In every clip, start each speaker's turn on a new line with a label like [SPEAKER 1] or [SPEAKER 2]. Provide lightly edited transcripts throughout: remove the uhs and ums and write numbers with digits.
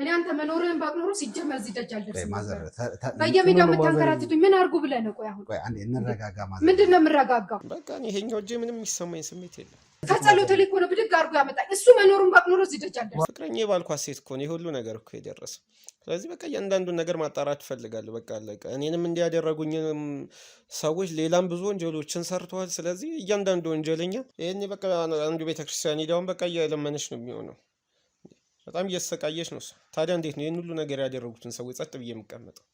[SPEAKER 1] እኔ አንተ መኖርህን ባቅኖሩ ሲጀመር እዚህ ደጅ አልደርስም ነበር። በየሜዳው የምታንከራትቱኝ ምን አድርጉ ብለህ ነው? ቆይ አሁን
[SPEAKER 2] አንዴ እንረጋጋ። ማዘር
[SPEAKER 1] ምንድን ነው የምረጋጋው?
[SPEAKER 3] በቃ እኔ ይሄኛው እጄ ምንም የሚሰማኝ ስሜት የለም።
[SPEAKER 1] ከጸሎት ላይ እኮ ነው ብድግ አድርጎ ያመጣኝ። እሱ መኖሩን ባቅኖሩ እዚህ ደጅ አልደርስም።
[SPEAKER 3] ፍቅረኛ ባልኳት ሴት እኮ ነው ሁሉ ነገር እኮ የደረሰው። ስለዚህ በቃ እያንዳንዱን ነገር ማጣራት እፈልጋለሁ። በቃ አለቀ። እኔንም እንዲያደረጉኝም ሰዎች ሌላም ብዙ ወንጀሎችን ሰርተዋል። ስለዚህ እያንዳንዱ ወንጀለኛ ይሄኔ በቃ አንዱ ቤተክርስቲያን ሄዳውን በቃ እያለመነች ነው የሚሆነው። በጣም እየተሰቃየች ነው። ታዲያ እንዴት ነው ይሄን ሁሉ ነገር ያደረጉትን ሰዎች ጸጥ ብዬ የምቀመጠው?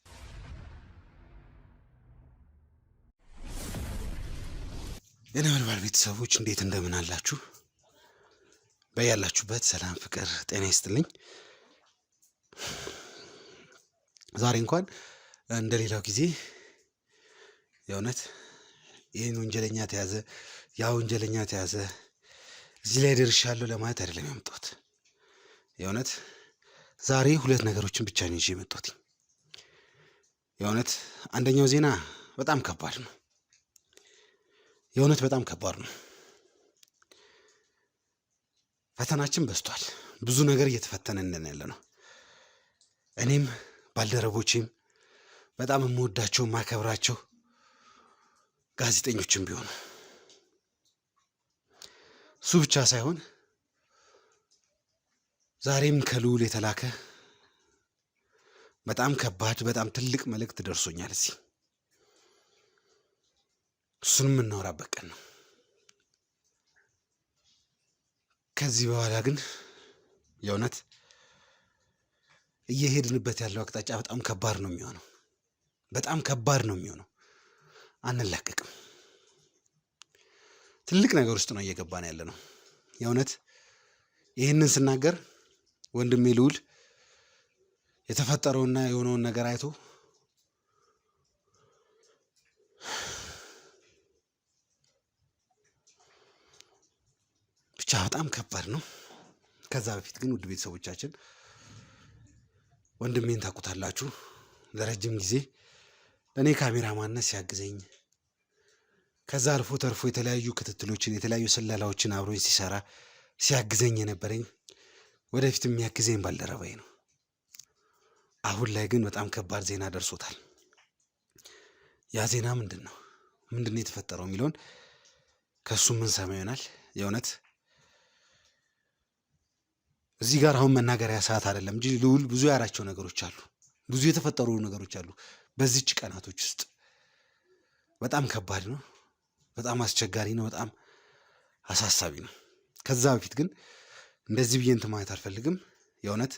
[SPEAKER 2] የነበልባል ቤተሰቦች እንዴት እንደምን አላችሁ? በያላችሁበት ሰላም፣ ፍቅር፣ ጤና ይስጥልኝ። ዛሬ እንኳን እንደሌላው ጊዜ የእውነት ይህን ወንጀለኛ ተያዘ፣ ያ ወንጀለኛ ተያዘ፣ እዚህ ላይ ደርሻለሁ ለማለት አይደለም የመጣሁት። የእውነት ዛሬ ሁለት ነገሮችን ብቻ ነው ይዤ የመጣሁት። የእውነት አንደኛው ዜና በጣም ከባድ ነው። የእውነት በጣም ከባድ ነው። ፈተናችን በዝቷል። ብዙ ነገር እየተፈተነን ያለ ነው። እኔም ባልደረቦቼም በጣም የምወዳቸው የማከብራቸው ጋዜጠኞችም ቢሆኑ እሱ ብቻ ሳይሆን ዛሬም ከልዑል የተላከ በጣም ከባድ በጣም ትልቅ መልእክት ደርሶኛል። እሱንም እናወራበት ቀን ነው። ከዚህ በኋላ ግን የእውነት እየሄድንበት ያለው አቅጣጫ በጣም ከባድ ነው የሚሆነው። በጣም ከባድ ነው የሚሆነው። አንላቀቅም። ትልቅ ነገር ውስጥ ነው እየገባን ያለ ነው። የእውነት ይህንን ስናገር ወንድሜ ልዑል የተፈጠረውና የሆነውን ነገር አይቶ ብቻ በጣም ከባድ ነው። ከዛ በፊት ግን ውድ ቤተሰቦቻችን ወንድሜን ታውቁታላችሁ። ለረጅም ጊዜ ለእኔ ካሜራማንነት ሲያግዘኝ ከዛ አልፎ ተርፎ የተለያዩ ክትትሎችን የተለያዩ ስለላዎችን አብሮኝ ሲሰራ ሲያግዘኝ የነበረኝ ወደፊት የሚያግዘኝ ባልደረባዬ ነው። አሁን ላይ ግን በጣም ከባድ ዜና ደርሶታል። ያ ዜና ምንድን ነው የተፈጠረው የሚለውን ከሱ ምን ሰማ ይሆናል። የእውነት እዚህ ጋር አሁን መናገሪያ ሰዓት አይደለም እንጂ ልዑል ብዙ ያራቸው ነገሮች አሉ። ብዙ የተፈጠሩ ነገሮች አሉ በዚህች ቀናቶች ውስጥ። በጣም ከባድ ነው። በጣም አስቸጋሪ ነው። በጣም አሳሳቢ ነው። ከዛ በፊት ግን እንደዚህ ብዬ እንትን ማለት አልፈልግም። የእውነት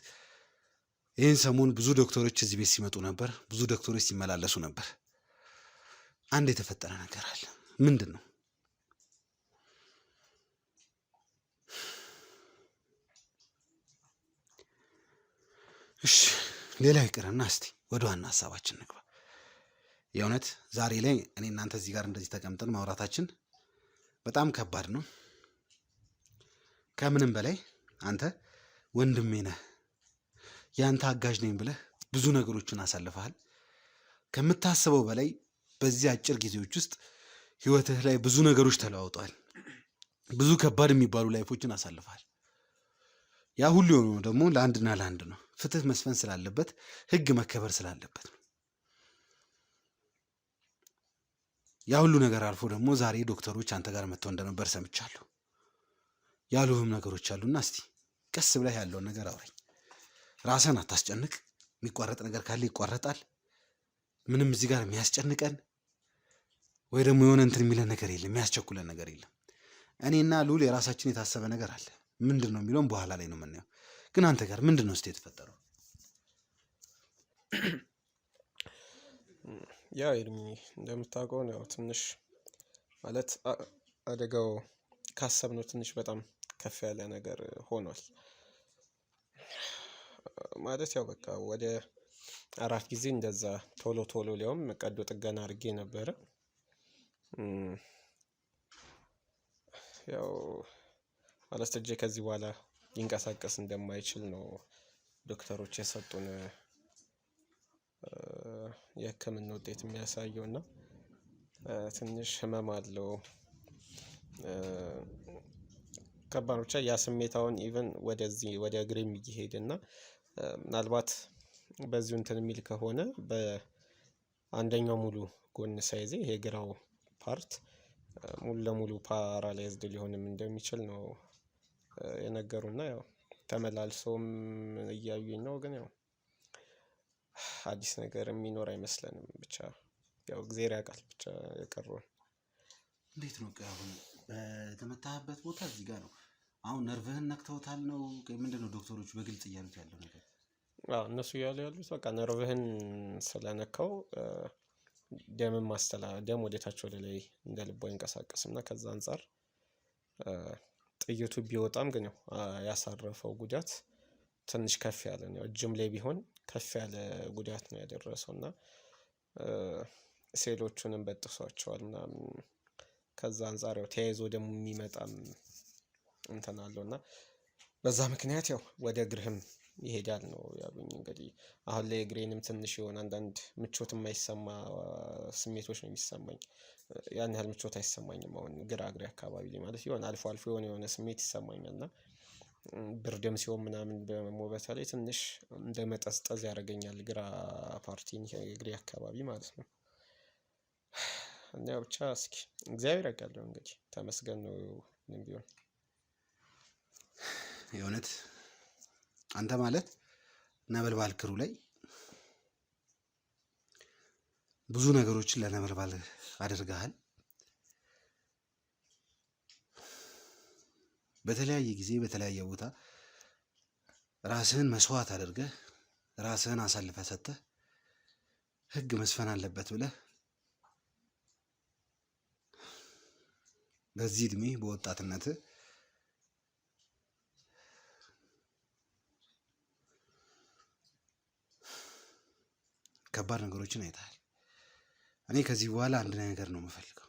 [SPEAKER 2] ይህን ሰሞን ብዙ ዶክተሮች እዚህ ቤት ሲመጡ ነበር። ብዙ ዶክተሮች ሲመላለሱ ነበር። አንድ የተፈጠረ ነገር አለ። ምንድን ነው? እሺ ሌላው ይቅርና እስቲ ወደ ዋና ሀሳባችን እንግባ። የእውነት ዛሬ ላይ እኔ እናንተ እዚህ ጋር እንደዚህ ተቀምጠን ማውራታችን በጣም ከባድ ነው። ከምንም በላይ አንተ ወንድሜ ነህ፣ ያንተ አጋዥ ነኝ ብለህ ብዙ ነገሮችን አሳልፈሃል። ከምታስበው በላይ በዚህ አጭር ጊዜዎች ውስጥ ህይወትህ ላይ ብዙ ነገሮች ተለዋውጧል። ብዙ ከባድ የሚባሉ ላይፎችን አሳልፈሃል። ያ ሁሉ የሆነው ደግሞ ለአንድና ለአንድ ነው። ፍትህ መስፈን ስላለበት፣ ህግ መከበር ስላለበት ነው። ያ ሁሉ ነገር አልፎ ደግሞ ዛሬ ዶክተሮች አንተ ጋር መጥተው እንደነበር ሰምቻለሁ። ያሉህም ነገሮች አሉና እስቲ ቀስ ብለህ ያለውን ነገር አውራኝ። ራስህን አታስጨንቅ። የሚቋረጥ ነገር ካለ ይቋረጣል። ምንም እዚህ ጋር የሚያስጨንቀን ወይ ደግሞ የሆነ እንትን የሚለን ነገር የለም፣ የሚያስቸኩለን ነገር የለም። እኔና ልዑል የራሳችን የታሰበ ነገር አለ። ምንድን ነው የሚለውን በኋላ ላይ ነው የምናየው። ግን አንተ ጋር ምንድን ነው እስቲ የተፈጠረው?
[SPEAKER 3] ያው ኤርሚ እንደምታውቀው ነው ትንሽ ማለት አደጋው ካሰብነው ትንሽ በጣም ከፍ ያለ ነገር ሆኗል። ማለት ያው በቃ ወደ 4 ጊዜ እንደዛ ቶሎ ሊያውም ቀዶ ጥገና አድርጌ ነበረ። ያው ማለት እጄ ከዚህ በኋላ ሊንቀሳቀስ እንደማይችል ነው ዶክተሮች የሰጡን የሕክምና ውጤት የሚያሳየው እና ትንሽ ህመም አለው። ከባድ ብቻ ያ ስሜት አሁን ኢቨን ወደዚህ ወደ እግሬም እየሄደና ምናልባት በዚሁ እንትን የሚል ከሆነ በአንደኛው ሙሉ ጎን ሳይዜ ይሄ ግራው ፓርት ሙሉ ለሙሉ ፓራላይዝድ ሊሆንም እንደሚችል ነው የነገሩና ያው ተመላልሰውም እያዩኝ ነው። ግን ያው አዲስ ነገር የሚኖር አይመስለንም። ብቻ ያው እግዚአብሔር ያውቃል ብቻ የቀረውን።
[SPEAKER 2] እንዴት ነው አሁን በተመታህበት ቦታ እዚህ ጋር ነው አሁን ነርቭህን ነክተውታል ነው ምንድነው ዶክተሮቹ በግልጽ እያሉት ያለው ነገር?
[SPEAKER 3] እነሱ እያሉ ያሉት በቃ ነርቭህን ስለነካው ደም ወደታች ወደ ላይ እንደ ልቡ አይንቀሳቀስም እና ከዛ አንፃር ጥይቱ ቢወጣም ግን ያው ያሳረፈው ጉዳት ትንሽ ከፍ ያለ ነው። እጅም ላይ ቢሆን ከፍ ያለ ጉዳት ነው ያደረሰው እና ሴሎቹንም በጥሷቸዋል ምናምን። ከዛ አንፃር ያው ተያይዞ ደግሞ የሚመጣም እንትን አለው እና በዛ ምክንያት ያው ወደ እግርህም ይሄዳል ነው ያሉኝ። እንግዲህ አሁን ላይ እግሬንም ትንሽ የሆነ አንዳንድ ምቾት የማይሰማ ስሜቶች ነው የሚሰማኝ። ያን ያህል ምቾት አይሰማኝም አሁን ግራ እግሬ አካባቢ ላይ ማለት የሆነ አልፎ አልፎ የሆነ ስሜት ይሰማኛል እና ብርድም ሲሆን ምናምን በሞበታ ላይ ትንሽ እንደ መጠዝጠዝ ያደርገኛል ግራ ፓርቲን እግሬ አካባቢ ማለት ነው። እና ብቻ እስኪ እግዚአብሔር ያውቃል እንግዲህ ተመስገን ነው ምንም ቢሆን።
[SPEAKER 2] የእውነት አንተ ማለት ነበልባል ክሩ ላይ ብዙ ነገሮችን ለነበልባል አድርገሃል። በተለያየ ጊዜ በተለያየ ቦታ ራስህን መስዋዕት አድርገህ ራስህን አሳልፈህ ሰጥተህ ህግ መስፈን አለበት ብለህ በዚህ እድሜ በወጣትነት ከባድ ነገሮችን አይተሃል። እኔ ከዚህ በኋላ አንድ ነገር ነው የምፈልገው።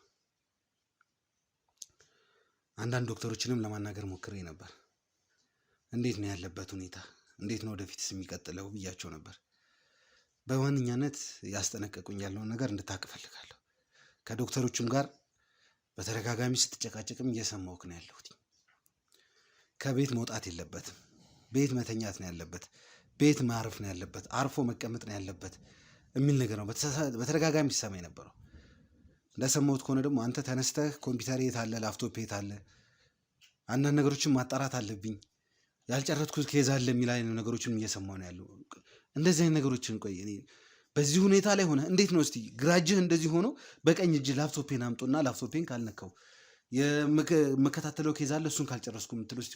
[SPEAKER 2] አንዳንድ ዶክተሮችንም ለማናገር ሞክሬ ነበር። እንዴት ነው ያለበት ሁኔታ፣ እንዴት ነው ወደፊትስ የሚቀጥለው ብያቸው ነበር። በዋነኛነት ያስጠነቀቁኝ ያለውን ነገር እንድታውቅ እፈልጋለሁ። ከዶክተሮቹም ጋር በተደጋጋሚ ስትጨቃጨቅም እየሰማሁህ ነው ያለሁት። ከቤት መውጣት የለበትም፣ ቤት መተኛት ነው ያለበት፣ ቤት ማረፍ ነው ያለበት፣ አርፎ መቀመጥ ነው ያለበት የሚል ነገር ነው በተደጋጋሚ ሲሰማ የነበረው። እንደሰማሁት ከሆነ ደግሞ አንተ ተነስተህ ኮምፒውተር የት አለ፣ ላፕቶፕ የት አለ፣ አንዳንድ ነገሮችን ማጣራት አለብኝ፣ ያልጨረስኩት ኬዝ አለ የሚል አይነት ነገሮችን እየሰማሁ ነው ያለው። እንደዚህ አይነት ነገሮችን ቆይ እኔ በዚህ ሁኔታ ላይ ሆነ እንዴት ነው እስቲ ግራ እጅህ እንደዚህ ሆኖ በቀኝ እጅ ላፕቶፔን አምጦና ላፕቶፔን ካልነካው የምከታተለው ኬዝ አለ እሱን ካልጨረስኩ የምትለው እስቲ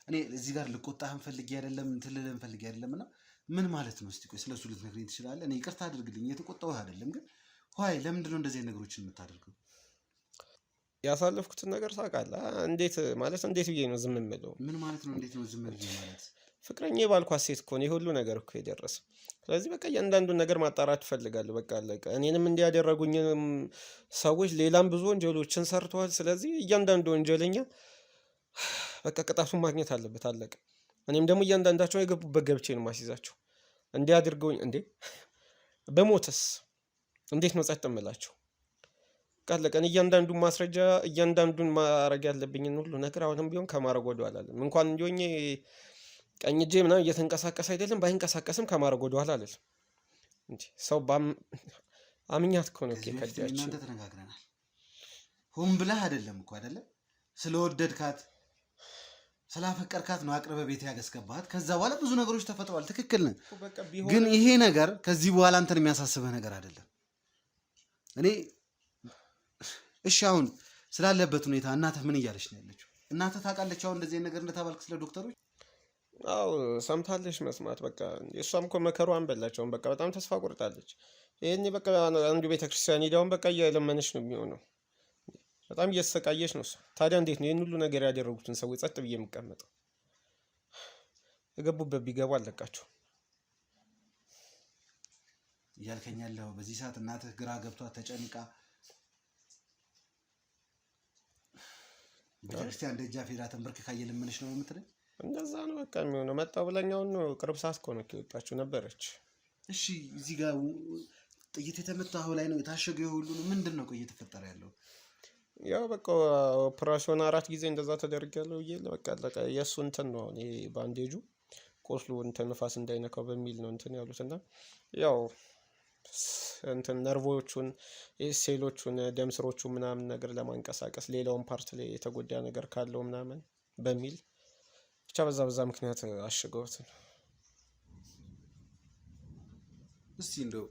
[SPEAKER 2] እኔ እዚህ ጋር ልቆጣህን ፈልጌ አይደለም እንትልልህን ፈልጌ አይደለም እና ምን ማለት ነው? እስቲ ቆይ ስለሱ ልትነግረኝ ትችላለህ? እኔ ይቅርታ አድርግልኝ የተቆጣሁህ አይደለም፣ ግን ሆይ ለምንድን ነው እንደዚህ አይነት ነገሮችን የምታደርገው?
[SPEAKER 3] ያሳለፍኩትን ነገር ታውቃለህ። እንዴት ብዬ ነው ዝም የምለው?
[SPEAKER 2] ምን ማለት ነው እንዴት ነው ዝም ብዬ ማለት?
[SPEAKER 3] ፍቅረኛ ባልኳት ሴት እኮ ነው ሁሉ ነገር እኮ የደረሰው። ስለዚህ በቃ እያንዳንዱን ነገር ማጣራት እፈልጋለሁ። በቃ አለቀ። እኔንም እንዲያደረጉኝ ሰዎች ሌላም ብዙ ወንጀሎችን ሰርተዋል። ስለዚህ እያንዳንዱ ወንጀለኛ በቃ ቅጣቱን ማግኘት አለበት። አለቀ። እኔም ደግሞ እያንዳንዳቸው የገቡበት ገብቼ ነው ማስይዛቸው። እንዲያድርገውኝ እንዴ በሞተስ እንዴት ነው ጸጥ እምላቸው? ቃለቀን እያንዳንዱን ማስረጃ እያንዳንዱን ማድረግ ያለብኝን ሁሉ ነገር አሁንም ቢሆን ከማድረግ ወደኋላ አልልም። እንኳን እንዲሆኝ ቀኝ እጄ ምናምን እየተንቀሳቀስ አይደለም ባይንቀሳቀስም ከማድረግ ወደኋላ አልልም። እንዴ ሰው አምኛት እኮ ነው ከዲያች
[SPEAKER 2] እናንተ ተነጋግረናል። ሆን ብለህ አይደለም እኮ አይደለ? ስለወደድካት ስላፈቀርካት ነው አቅርበ ቤት ያገስገባት። ከዛ በኋላ ብዙ ነገሮች ተፈጥረዋል። ትክክል ነህ። ግን ይሄ ነገር ከዚህ በኋላ አንተን የሚያሳስብህ ነገር አይደለም። እኔ እሺ አሁን ስላለበት ሁኔታ እናትህ ምን እያለች ነው ያለችው? እናትህ ታውቃለች አሁን እንደዚህ ነገር እንደተባልክ ስለ ዶክተሮች?
[SPEAKER 3] አዎ ሰምታለች። መስማት በቃ እሷም እኮ መከሯን በላቸውን በቃ በጣም ተስፋ ቆርጣለች። ይሄኔ በቃ አንዱ ቤተክርስቲያን ሄዳውን በቃ እየለመነች ነው የሚሆነው። በጣም እየተሰቃየች ነው እሷ። ታዲያ እንዴት ነው ይህን ሁሉ ነገር ያደረጉትን ሰዎች ጸጥ ብዬ የምቀመጠው? የገቡበት ቢገቡ አለቃቸው
[SPEAKER 2] እያልከኝ ያለው በዚህ ሰዓት እናትህ ግራ ገብቷት ተጨንቃ ቤተክርስቲያን ደጃፍ ሄዳ ተንበርክካ እየለመነች ነው የምትለኝ?
[SPEAKER 3] እንደዛ ነው በቃ የሚሆነው። መጣው ብለኛውን ነው ቅርብ ሰዓት እኮ ነው የወጣችው ነበረች።
[SPEAKER 2] እሺ እዚህ ጋር ጥይት የተመታው ላይ ነው የታሸገው ሁሉ ምንድን ነው ቆይ እየተፈጠረ ያለው?
[SPEAKER 3] ያው በቃ ኦፕሬሽን 4 ጊዜ እንደዛ ተደርጋለሁ ይየለ በቃ አለቀ። የሱ እንትን ነው ይሄ ባንዴጁ ቆስሎ እንትን ንፋስ እንዳይነካው በሚል ነው እንትን ያሉትና ያው እንትን ነርቮቹን ሴሎቹን ደም ስሮቹን ምናምን ነገር ለማንቀሳቀስ ሌላውን ፓርት ላይ የተጎዳ ነገር ካለው ምናምን በሚል ብቻ በዛ ምክንያት አሽገውት ነው።
[SPEAKER 2] እስቲ እንደው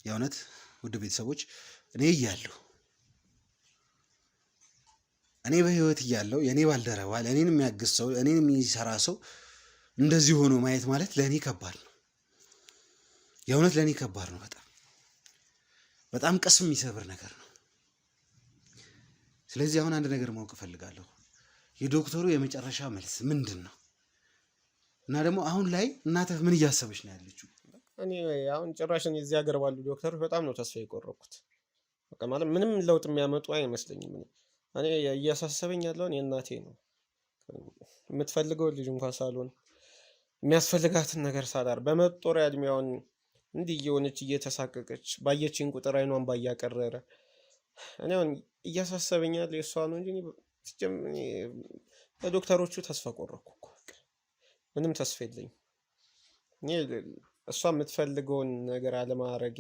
[SPEAKER 2] የእውነት ውድ ቤተሰቦች እኔ በህይወት እያለሁ የኔ ባልደረባ እኔን የሚያግዝ ሰው እኔን የሚሰራ ሰው እንደዚህ ሆኖ ማየት ማለት ለኔ ከባድ ነው። የእውነት ለኔ ከባድ ነው። በጣም ቅስም የሚሰብር ነገር ነው። ስለዚህ አሁን አንድ ነገር ማወቅ እፈልጋለሁ። የዶክተሩ የመጨረሻ መልስ ምንድን ነው? እና ደግሞ አሁን ላይ እናትህ ምን እያሰበች ነው ያለችው?
[SPEAKER 3] እኔ አሁን ጭራሽን የዚህ ሀገር ባሉ ዶክተሮች በጣም ነው ተስፋ የቆረኩት። በቃ ማለት ምንም ለውጥ የሚያመጡ አይመስለኝም። እኔ እያሳሰበኝ ያለውን የእናቴ ነው። የምትፈልገው ልጅ እንኳን ሳልሆን የሚያስፈልጋትን ነገር ሳላር በመጦሪያ እድሜዋን እንዲህ እየሆነች እየተሳቀቀች ባየችኝ ቁጥር አይኗን ባያቀረረ እኔ አሁን እያሳሰበኝ ያለ የእሷ ነው እንጂ ለዶክተሮቹ ተስፋ ቆረኩ እኮ። ምንም ተስፋ የለኝም። እኔ እሷ የምትፈልገውን ነገር አለማድረጌ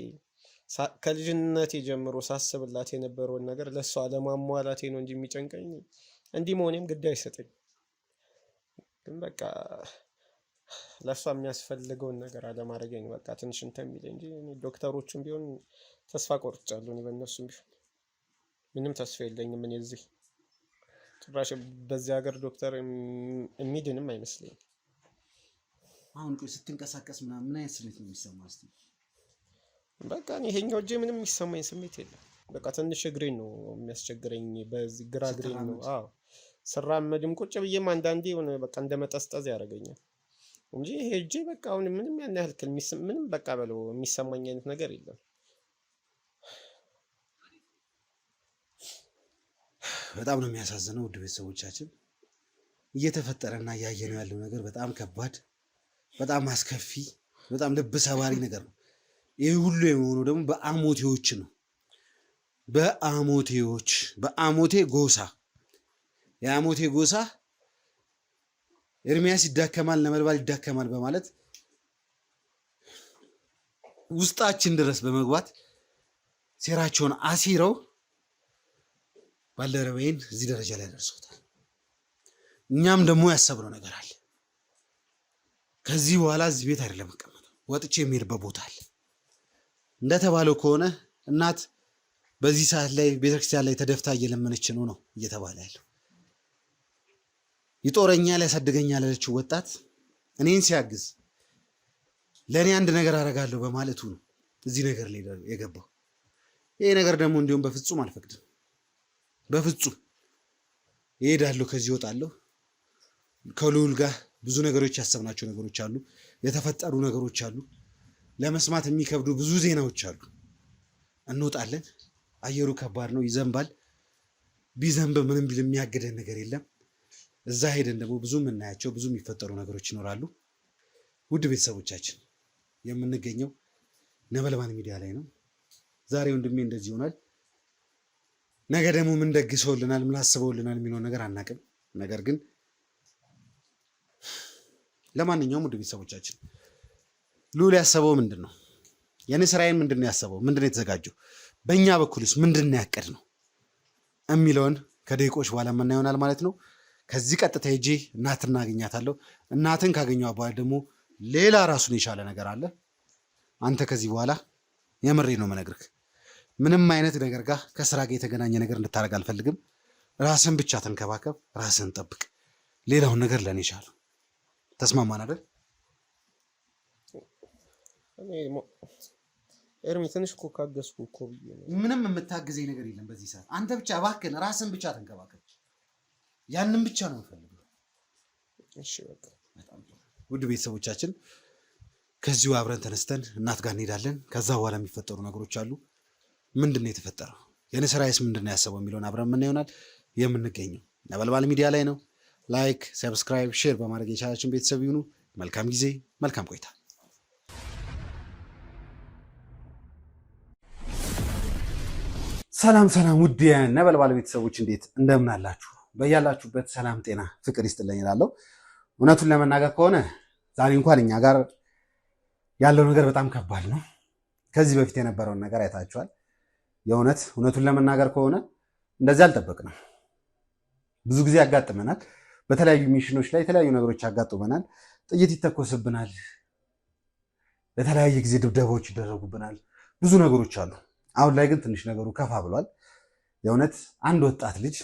[SPEAKER 3] ከልጅነቴ ጀምሮ ሳስብላት የነበረውን ነገር ለእሷ አለማሟላቴ ነው እንጂ የሚጨንቀኝ እንዲህ መሆኔም ግድ አይሰጠኝ። ግን በቃ ለእሷ የሚያስፈልገውን ነገር አለማድረጌ ነው በቃ ትንሽ እንትን የሚለኝ እንጂ ዶክተሮቹም ቢሆን ተስፋ ቆርጫለሁ። እኔ በእነሱም ቢሆን ምንም ተስፋ የለኝም። እኔ እዚህ ጭራሽ በዚህ ሀገር ዶክተር የሚድንም አይመስለኝም።
[SPEAKER 2] አሁን ስትንቀሳቀስ ምን አይነት ስሜት ነው የሚሰማው? እስቲ
[SPEAKER 3] በቃ እኔ ይሄኛው እጄ ምንም የሚሰማኝ ስሜት የለም። በቃ ትንሽ እግሬን ነው የሚያስቸግረኝ፣ በዚህ ግራ እግሬን ነው። አዎ ስራመድም ቁጭ ብዬም አንዳንዴ ሆነ በቃ እንደመጠስጠዝ ያደርገኛል እንጂ ይሄ እጄ በቃ አሁን ምንም ያን ያህል ምንም በቃ በለው የሚሰማኝ አይነት ነገር የለም።
[SPEAKER 2] በጣም ነው የሚያሳዝነው ውድ ቤተሰቦቻችን። እየተፈጠረና እያየነው ያለው ነገር በጣም ከባድ፣ በጣም አስከፊ፣ በጣም ልብ ሰባሪ ነገር ነው። ይህ ሁሉ የሆነው ደግሞ በአሞቴዎች ነው። በአሞቴ ጎሳ የአሞቴ ጎሳ ኤርሚያስ ይዳከማል፣ ነበልባል ይዳከማል በማለት ውስጣችን ድረስ በመግባት ሴራቸውን አሲረው ባልደረባዬን እዚህ ደረጃ ላይ ደርሰውታል። እኛም ደግሞ ያሰብነው ነገር አለ። ከዚህ በኋላ እዚህ ቤት አይደለም መቀመጥ፣ ወጥቼ የሚሄድበት ቦታ አለ። እንደተባለው ከሆነ እናት በዚህ ሰዓት ላይ ቤተክርስቲያን ላይ ተደፍታ እየለመነች ነው እየተባለ ያለው። ይጦረኛል ያሳድገኛል ያለችው ወጣት እኔን ሲያግዝ ለእኔ አንድ ነገር አደርጋለሁ በማለቱ ነው እዚህ ነገር ላይ የገባው። ይሄ ነገር ደግሞ እንዲሁም በፍጹም አልፈቅድም። በፍጹም እሄዳለሁ፣ ከዚህ እወጣለሁ። ከልዑል ጋር ብዙ ነገሮች ያሰብናቸው ነገሮች አሉ፣ የተፈጠሩ ነገሮች አሉ፣ ለመስማት የሚከብዱ ብዙ ዜናዎች አሉ። እንወጣለን። አየሩ ከባድ ነው፣ ይዘንባል። ቢዘንብ ምንም ቢል የሚያገደን ነገር የለም። እዛ ሄደን ደግሞ ብዙ የምናያቸው ብዙ የሚፈጠሩ ነገሮች ይኖራሉ። ውድ ቤተሰቦቻችን የምንገኘው ነበልባል ሚዲያ ላይ ነው። ዛሬ ወንድሜ እንደዚህ ይሆናል፣ ነገ ደግሞ ምን ደግሰውልናል ምን አስበውልናል የሚለውን ነገር አናቅም። ነገር ግን ለማንኛውም ውድ ቤተሰቦቻችን ልዑል ያሰበው ምንድን ነው? የኔ ስራዬን ምንድን ነው ያሰበው? ምንድን ነው የተዘጋጀው? በእኛ በኩልስ ምንድን ነው ያቀድ ነው የሚለውን ከደቂቆች በኋላ የምናየው ይሆናል ማለት ነው። ከዚህ ቀጥታ ሄጄ እናትን እናገኛታለሁ። እናትን ካገኘው በኋላ ደግሞ ሌላ ራሱን የቻለ ነገር አለ። አንተ ከዚህ በኋላ የምሬ ነው መነግርህ፣ ምንም አይነት ነገር ጋር ከስራ ጋር የተገናኘ ነገር እንድታደርግ አልፈልግም። ራስን ብቻ ተንከባከብ፣ ራስን ጠብቅ። ሌላውን ነገር ለኔ ይቻላል። ተስማማን አይደል?
[SPEAKER 3] ኤርሚ ትንሽ እኮ ካገዝኩ እኮ ብዬ ነው።
[SPEAKER 2] ምንም የምታግዘኝ ነገር የለም በዚህ ሰዓት። አንተ ብቻ እባክህን ራስን ብቻ ተንከባከብ። ያንን ብቻ ነው የምፈልገው።
[SPEAKER 3] እሺ በቃ
[SPEAKER 2] በጣም ውድ ቤተሰቦቻችን ከዚሁ አብረን ተነስተን እናት ጋር እንሄዳለን። ከዛ በኋላ የሚፈጠሩ ነገሮች አሉ። ምንድን ነው የተፈጠረው? የኔ ስራዬስ ምንድን ነው ያሰበው የሚለውን አብረን ምን ይሆናል። የምንገኘው ነበልባል ሚዲያ ላይ ነው። ላይክ፣ ሰብስክራይብ፣ ሼር በማድረግ የቻላችን ቤተሰብ ይሁኑ። መልካም ጊዜ፣ መልካም ቆይታ። ሰላም ውድ የነበልባል ቤተሰቦች እንዴት እንደምን አላችሁ? በያላችሁበት ሰላም፣ ጤና፣ ፍቅር ይስጥልኝ እላለሁ። እውነቱን ለመናገር ከሆነ ዛሬ እንኳን እኛ ጋር ያለው ነገር በጣም ከባድ ነው። ከዚህ በፊት የነበረውን ነገር አይታችኋል። እውነቱን ለመናገር ከሆነ እንደዚህ አልጠበቅንም። ብዙ ጊዜ ያጋጥመናል። በተለያዩ ሚሽኖች ላይ የተለያዩ ነገሮች ያጋጥመናል። ጥይት ይተኮስብናል። በተለያየ ጊዜ ድብደባዎች ይደረጉብናል። ብዙ ነገሮች አሉ። አሁን ላይ ግን ትንሽ ነገሩ ከፋ ብሏል። የእውነት አንድ ወጣት ልጅ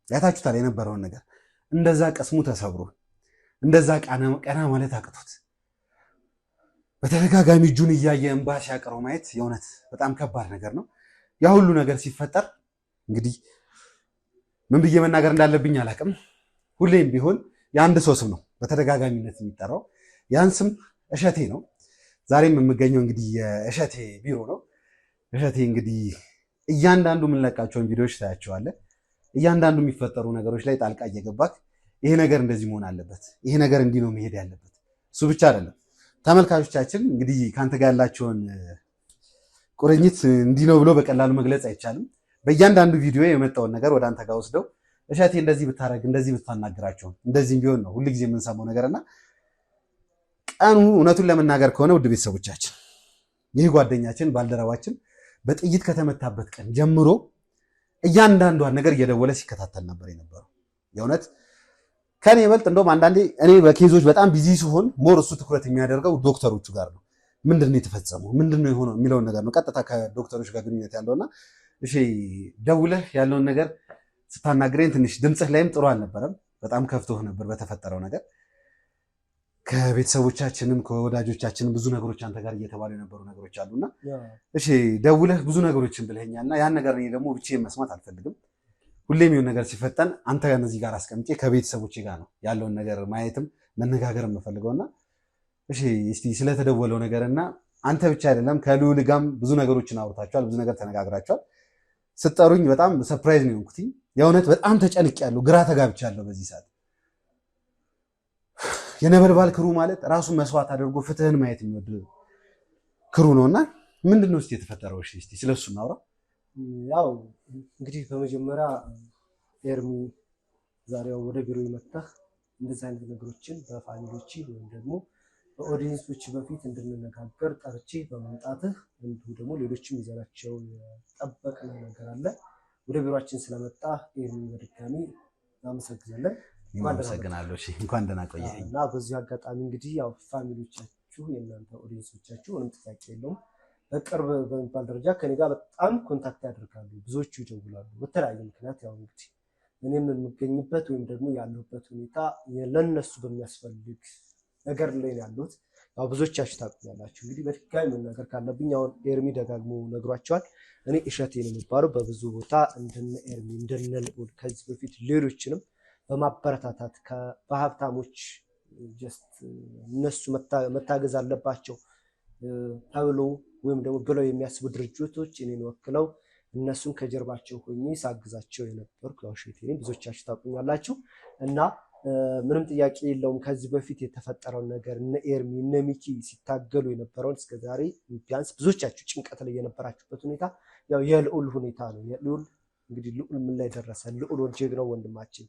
[SPEAKER 2] ያታችሁታል የነበረውን ነገር እንደዛ ቀስሙ ተሰብሮ እንደዛ ቀና ማለት አቅቶት በተደጋጋሚ እጁን እያየ እንባ ሲያቀረው ማየት የእውነት በጣም ከባድ ነገር ነው። ያ ሁሉ ነገር ሲፈጠር እንግዲህ ምን ብዬ መናገር እንዳለብኝ አላውቅም። ሁሌም ቢሆን የአንድ ሰው ስም ነው በተደጋጋሚነት የሚጠራው። ያን ስም እሸቴ ነው። ዛሬም የምገኘው እንግዲህ የእሸቴ ቢሮ ነው። እሸቴ እንግዲህ እያንዳንዱ የምንለቃቸውን ቪዲዮዎች ታያቸዋለህ። እያንዳንዱ የሚፈጠሩ ነገሮች ላይ ጣልቃ እየገባክ ይሄ ነገር እንደዚህ መሆን አለበት፣ ይሄ ነገር እንዲህ ነው መሄድ ያለበት። እሱ ብቻ አይደለም ተመልካቾቻችን እንግዲህ ከአንተ ጋር ያላቸውን ቁርኝት እንዲህ ነው ብሎ በቀላሉ መግለጽ አይቻልም። በእያንዳንዱ ቪዲዮ የመጣውን ነገር ወደ አንተ ጋር ወስደው እሸቴ እንደዚህ ብታረግ፣ እንደዚህ ብታናግራቸው፣ እንደዚህ ቢሆን ነው ሁልጊዜ የምንሰማው ነገርና ቀኑ እውነቱን ለመናገር ከሆነ ውድ ቤተሰቦቻችን ይህ ጓደኛችን ባልደረባችን በጥይት ከተመታበት ቀን ጀምሮ እያንዳንዷን ነገር እየደወለ ሲከታተል ነበር የነበረው። የእውነት ከኔ ይበልጥ እንደውም አንዳንዴ እኔ በኬዞች በጣም ቢዚ ሲሆን ሞር እሱ ትኩረት የሚያደርገው ዶክተሮቹ ጋር ነው። ምንድን ነው የተፈጸመው፣ ምንድን ነው የሆነው የሚለውን ነገር ነው ቀጥታ ከዶክተሮች ጋር ግንኙነት ያለውና እሺ ደውለህ ያለውን ነገር ስታናግረኝ ትንሽ ድምፅህ ላይም ጥሩ አልነበረም። በጣም ከፍቶህ ነበር በተፈጠረው ነገር። ከቤተሰቦቻችንም ከወዳጆቻችንም ብዙ ነገሮች አንተ ጋር እየተባሉ የነበሩ ነገሮች አሉና እሺ ደውለህ ብዙ ነገሮችን ብለኸኛልና ያን ነገር እኔ ደግሞ ብቻዬን መስማት አልፈልግም። ሁሌም የሆነ ነገር ሲፈጠን አንተ እነዚህ ጋር አስቀምጬ ከቤተሰቦቼ ጋር ነው ያለውን ነገር ማየትም መነጋገር የምፈልገውና እሺ እስቲ ስለተደወለው ነገርና አንተ ብቻ አይደለም ከልዑል ጋርም ብዙ ነገሮችን አውርታችኋል፣ ብዙ ነገር ተነጋግራችኋል። ስጠሩኝ በጣም ሰርፕራይዝ ነው የሆንኩት። የእውነት በጣም ተጨንቄያለሁ፣ ግራ ተጋብቻለሁ። በዚህ ሰዓት የነበልባል ክሩ ማለት ራሱን መስዋዕት አድርጎ ፍትህን ማየት የሚወድ ክሩ ነውና ምንድን ነው እስቲ የተፈጠረው? እሺ እስቲ ስለሱ እናውራ።
[SPEAKER 4] ያው እንግዲህ በመጀመሪያ ኤርሚ ዛሬው ወደ ቢሮ ይመጣህ እንደዚህ አይነት ነገሮችን በፋሚሊዎቼ ወይም ደግሞ በኦዲየንሶች በፊት እንድንነጋገር ጠርቼ በመምጣትህ እንዲሁ ደግሞ ሌሎችም ይዘናቸው የጠበቅነው ነገር አለ። ወደ ቢሮአችን ስለመጣ ኤርሚ በድጋሚ እናመሰግናለን።
[SPEAKER 2] አመሰግናለሁ። እሺ እንኳን ደህና ቆየኸኝ።
[SPEAKER 4] እና በዚህ አጋጣሚ እንግዲህ ያው ፋሚሊዎቻችሁ የእናንተ ኦዲየንሶቻችሁ ምንም ጥያቄ የለውም በቅርብ በሚባል ደረጃ ከኔ ጋር በጣም ኮንታክት ያደርጋሉ፣ ብዙዎቹ ይደውላሉ። በተለያየ ምክንያት ያው እንግዲህ እኔም የምገኝበት ወይም ደግሞ ያለሁበት ሁኔታ ለነሱ በሚያስፈልግ ነገር ላይ ያሉት ያው ብዙዎቻችሁ ታውቁኛላችሁ። እንግዲህ በድጋሚ መናገር ካለብኝ አሁን ኤርሚ ደጋግሞ ነግሯቸዋል። እኔ እሸቴ ነው የሚባለው በብዙ ቦታ እንደነ ኤርሚ እንደነ ልዑል ከዚህ በፊት ሌሎችንም በማበረታታት በሀብታሞች ጀስት እነሱ መታገዝ አለባቸው ተብሎ ወይም ደግሞ ብለው የሚያስቡ ድርጅቶች እኔን ወክለው እነሱን ከጀርባቸው ሆኜ ሳግዛቸው የነበርኩ ያው እሸቴ ነኝ። ብዙዎቻችሁ ታውቁኛላችሁ እና ምንም ጥያቄ የለውም። ከዚህ በፊት የተፈጠረውን ነገር እነ ኤርሚ እነ ሚኪ ሲታገሉ የነበረውን እስከዛሬ ቢያንስ ብዙዎቻችሁ ጭንቀት ላይ የነበራችሁበት ሁኔታ ያው የልዑል ሁኔታ ነው። የልዑል እንግዲህ ልዑል ምን ላይ ደረሰ፣ ልዑል ጀግናው ወንድማችን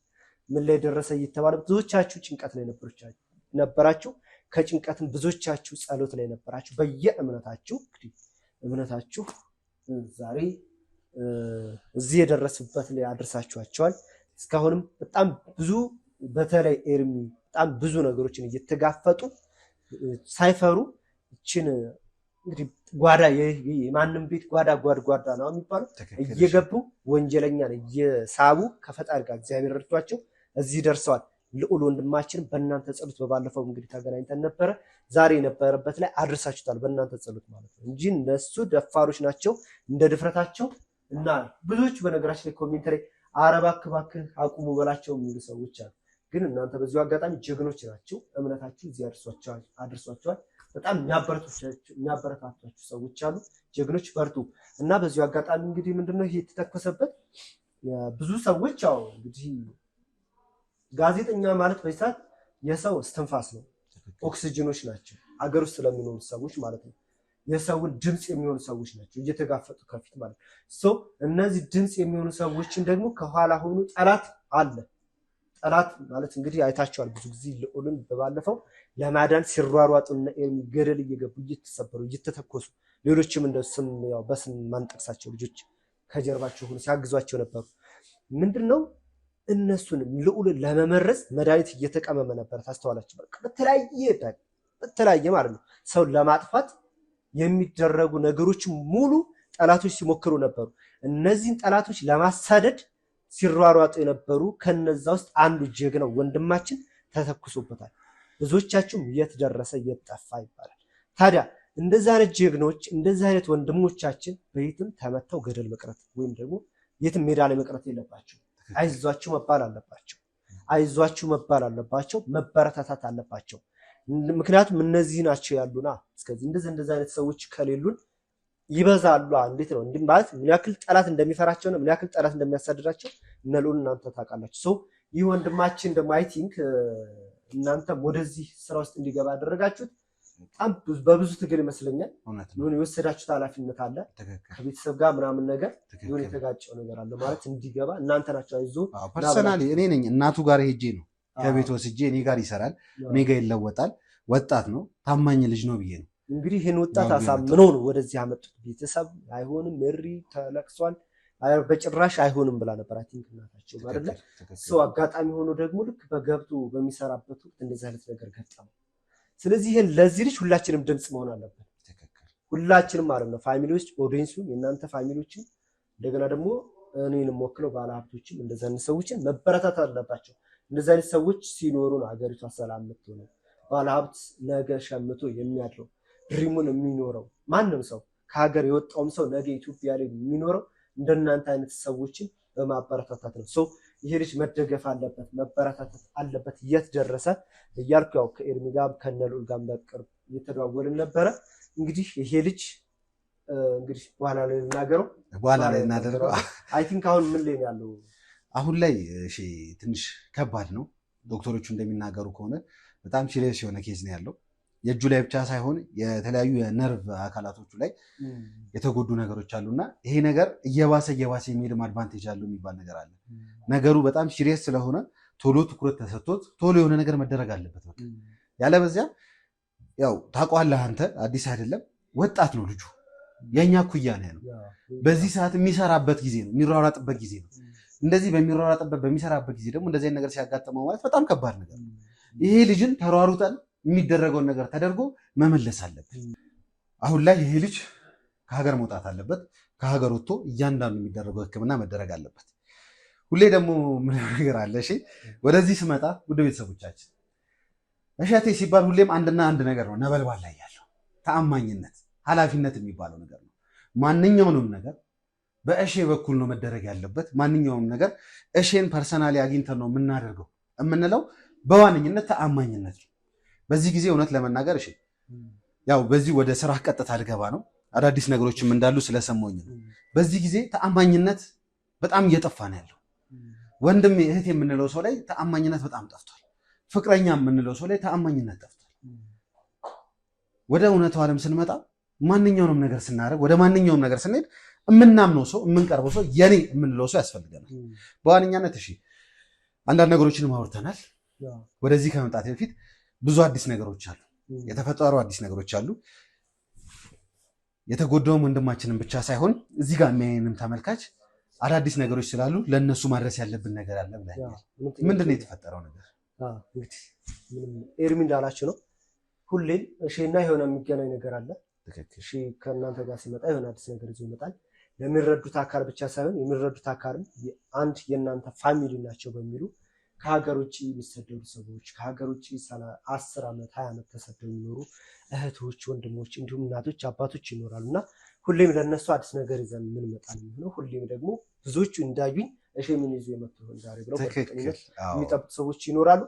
[SPEAKER 4] ምን ላይ ደረሰ እየተባለ ብዙዎቻችሁ ጭንቀት ላይ ነበራችሁ። ከጭንቀትም ብዙዎቻችሁ ጸሎት ላይ ነበራችሁ። በየእምነታችሁ እንግዲህ እምነታችሁ ዛሬ እዚህ የደረሱበት ላይ አድርሳችኋቸዋል። እስካሁንም በጣም ብዙ በተለይ ኤርሚ በጣም ብዙ ነገሮችን እየተጋፈጡ ሳይፈሩ እችን እንግዲህ ጓዳ የማንም ቤት ጓዳ ነው የሚባለው እየገቡ ወንጀለኛን እየሳቡ ከፈጣሪ ጋር እግዚአብሔር ረድቷቸው እዚህ ደርሰዋል። ልዑል ወንድማችን በእናንተ ጸሎት በባለፈው እንግዲህ ተገናኝተን ነበረ። ዛሬ የነበረበት ላይ አድርሳችሁታል በእናንተ ጸሎት ማለት ነው እንጂ እነሱ ደፋሮች ናቸው እንደ ድፍረታቸው እና ብዙዎች በነገራችን ላይ ኮሜንት ላይ እባክህ አቁሙ በላቸው የሚሉ ሰዎች አሉ። ግን እናንተ በዚሁ አጋጣሚ ጀግኖች ናቸው። እምነታችሁ እዚህ አድርሷቸዋል። በጣም የሚያበረታቷችሁ ሰዎች አሉ። ጀግኖች በርቱ። እና በዚሁ አጋጣሚ እንግዲህ ምንድነው ይሄ የተተኮሰበት ብዙ ሰዎች ያው እንግዲህ ጋዜጠኛ ማለት በሰዓት የሰው እስትንፋስ ነው፣ ኦክሲጅኖች ናቸው አገር ውስጥ ስለሚኖሩ ሰዎች ማለት ነው። የሰውን ድምፅ የሚሆኑ ሰዎች ናቸው እየተጋፈጡ ከፊት ማለት ነው። እነዚህ ድምፅ የሚሆኑ ሰዎችን ደግሞ ከኋላ ሆኑ ጠላት አለ። ጠላት ማለት እንግዲህ አይታቸዋል። ብዙ ጊዜ ልዑልን በባለፈው ለማዳን ሲሯሯጡ ገደል እየገቡ እየተሰበሩ እየተተኮሱ ሌሎችም እንደሱም ያው በስም ማንጠቅሳቸው ልጆች ከጀርባቸው ሆኖ ሲያግዟቸው ነበሩ። ምንድነው እነሱንም ልዑልን ለመመረዝ መድኃኒት እየተቀመመ ነበር። ታስተዋላችሁ? በቃ በተለያየ ማለት ነው ሰውን ለማጥፋት የሚደረጉ ነገሮች ሙሉ ጠላቶች ሲሞክሩ ነበሩ። እነዚህን ጠላቶች ለማሳደድ ሲሯሯጡ የነበሩ ከነዛ ውስጥ አንዱ ጀግናው ወንድማችን ተተኩሶበታል። ብዙዎቻችሁም የት ደረሰ የት ጠፋ ይባላል። ታዲያ እንደዚህ አይነት ጀግኖች እንደዚህ አይነት ወንድሞቻችን በየትም ተመተው ገደል መቅረት ወይም ደግሞ የትም ሜዳ ላይ መቅረት የለባቸው። አይዟችሁ መባል አለባቸው። አይዟችሁ መባል አለባቸው። መበረታታት አለባቸው። ምክንያቱም እነዚህ ናቸው ያሉና እስከዚህ እንደዚህ አይነት ሰዎች ከሌሉን ይበዛሉ። እንዴት ነው እንዴ ማለት ምን ያክል ጠላት እንደሚፈራቸው ነው ምን ያክል ጠላት እንደሚያሳድዳቸው እነ ልዑል እናንተ ታውቃላችሁ። ይህ ወንድማችን ደግሞ አይ ቲንክ እናንተም ወደዚህ ስራ ውስጥ እንዲገባ ያደረጋችሁት በጣም በብዙ ትግል ይመስለኛል። ይሁን የወሰዳችሁት ኃላፊነት አለ ከቤተሰብ ጋር ምናምን ነገር ይሁን የተጋጨው ነገር አለ ማለት እንዲገባ እናንተ ናችሁ። አይዞ
[SPEAKER 2] ፐርሰናሊ እኔ ነኝ እናቱ ጋር ሄጄ ነው ከቤት ወስጄ እኔ ጋር ይሰራል እኔ ጋር ይለወጣል ወጣት ነው ታማኝ ልጅ ነው ብዬ ነው
[SPEAKER 4] እንግዲህ ይሄን ወጣት አሳምነው ነው ወደዚህ ያመጡት። ቤተሰብ አይሆንም እሪ ተለቅሷል በጭራሽ አይሆንም ብላ ነበር አይ ቲንክ እናታቸው አይደለ። አጋጣሚ ሆኖ ደግሞ ልክ በገብቶ በሚሰራበት ወቅት እንደዚህ አይነት ነገር ገጠመው። ስለዚህ ይሄን ለዚህ ልጅ ሁላችንም ድምጽ መሆን አለበት። ሁላችንም ማለት ነው ፋሚሊዎች ኦዲየንሱ የእናንተ ፋሚሊዎችም እንደገና ደግሞ እኔንም ወክለው ባለሀብቶችም እንደዚህ አይነት ሰዎችን መበረታታት አለባቸው። እንደዚህ አይነት ሰዎች ሲኖሩ ነው ሀገሪቷ ሰላም የምትሆነው። ባለሀብት ነገ ሸምቶ የሚያድረው ድሪሙን የሚኖረው ማንም ሰው ከሀገር የወጣውም ሰው ነገ ኢትዮጵያ ላይ የሚኖረው እንደናንተ አይነት ሰዎችን በማበረታታት ነው። ይሄ ልጅ መደገፍ አለበት መበረታታት አለበት። የት ደረሰ እያልኩ ያው ከኤርሚ ጋር ከነ ልዑል ጋር በቅርብ እየተደዋወልን ነበረ። እንግዲህ ይሄ ልጅ እንግዲህ በኋላ ላይ እናደርገው አይ ቲንክ አሁን ምን ላይ ያለው
[SPEAKER 2] አሁን ላይ እሺ ትንሽ ከባድ ነው። ዶክተሮቹ እንደሚናገሩ ከሆነ በጣም ሲሪየስ የሆነ ኬዝ ነው ያለው። የእጁ ላይ ብቻ ሳይሆን የተለያዩ የነርቭ አካላቶቹ ላይ የተጎዱ ነገሮች አሉና ይሄ ነገር እየባሰ የሚሄድም አድቫንቴጅ አለው የሚባል ነገር አለ። ነገሩ በጣም ሲሪየስ ስለሆነ ቶሎ ትኩረት ተሰጥቶት ቶሎ የሆነ ነገር መደረግ አለበት። በቃ ያለበዚያ ያው ታውቀዋለህ አንተ አዲስ አይደለም ወጣት ነው ልጁ የኛ ኩያ ነው ያለው። በዚህ ሰዓት የሚሰራበት ጊዜ ነው የሚሯሯጥበት ጊዜ ነው። እንደዚህ በሚሯሯጥበት በሚሰራበት ጊዜ ደግሞ እንደዚህ ነገር ሲያጋጥመው ማለት በጣም ከባድ ነገር ነው። ይሄ ልጅን ተሯሩጠን የሚደረገውን ነገር ተደርጎ መመለስ አለበት። አሁን ላይ ይሄ ልጅ ከሀገር መውጣት አለበት። ከሀገር ወጥቶ እያንዳንዱ የሚደረገው ሕክምና መደረግ አለበት። ሁሌ ደግሞ ምን ነገር አለ እሺ፣ ወደዚህ ስመጣ ውድ ቤተሰቦቻችን እሸቴ ሲባል ሁሌም አንድና አንድ ነገር ነው ነበልባል ላይ ያለው ተአማኝነት፣ ኃላፊነት የሚባለው ነገር ነው። ማንኛውንም ነገር በእሼ በኩል ነው መደረግ ያለበት። ማንኛውም ነገር እሼን ፐርሰናሊ አግኝተን ነው የምናደርገው የምንለው በዋነኝነት ተአማኝነት ነው። በዚህ ጊዜ እውነት ለመናገር እሺ ያው በዚህ ወደ ስራ ቀጥታ ልገባ ነው። አዳዲስ ነገሮችም እንዳሉ ስለሰማኝ ነው። በዚህ ጊዜ ተአማኝነት በጣም እየጠፋ ነው ያለው። ወንድም እህት የምንለው ሰው ላይ ተአማኝነት በጣም ጠፍቷል። ፍቅረኛ የምንለው ሰው ላይ ተአማኝነት ጠፍቷል። ወደ እውነታው ዓለም ስንመጣ ማንኛውንም ነገር ስናደርግ ወደ ማንኛውም ነገር ስንሄድ የምናምነው ሰው የምንቀርበው ሰው የኔ የምንለው ሰው ያስፈልገናል። በዋነኛነት እሺ አንዳንድ ነገሮችንም አውርተናል። ወደዚህ ከመምጣት በፊት ብዙ አዲስ ነገሮች አሉ፣ የተፈጠሩ አዲስ ነገሮች አሉ። የተጎዳውም ወንድማችንን ብቻ ሳይሆን እዚህ ጋር የሚያየንም ተመልካች አዳዲስ ነገሮች ስላሉ ለነሱ ማድረስ ያለብን ነገር አለ ብለኛል። ምንድነው የተፈጠረው ነገር?
[SPEAKER 4] እንግዲህ ኤርሚ እንዳላችሁ ነው። ሁሌም እሺና የሆነ የሚገናኝ ነገር አለ። እሺ ከእናንተ ጋር ሲመጣ የሆነ አዲስ ነገር ይዞ ይመጣል። ለሚረዱት አካል ብቻ ሳይሆን የሚረዱት አካልም አንድ የእናንተ ፋሚሊ ናቸው በሚሉ ከሀገር ውጭ የሚሰደዱ ሰዎች ከሀገር ውጭ 10 ዓመት 20 ዓመት ተሰደው የሚኖሩ እህቶች፣ ወንድሞች እንዲሁም እናቶች፣ አባቶች ይኖራሉና ሁሌም ለነሱ አዲስ ነገር ይዘን ምን መጣን ነው። ሁሌም ደግሞ ብዙዎቹ እንዳዩኝ እሺ ምን ይዞ የመጡ ዛሬ ብለው በቀጥታ የሚጠብቁ ሰዎች ይኖራሉ።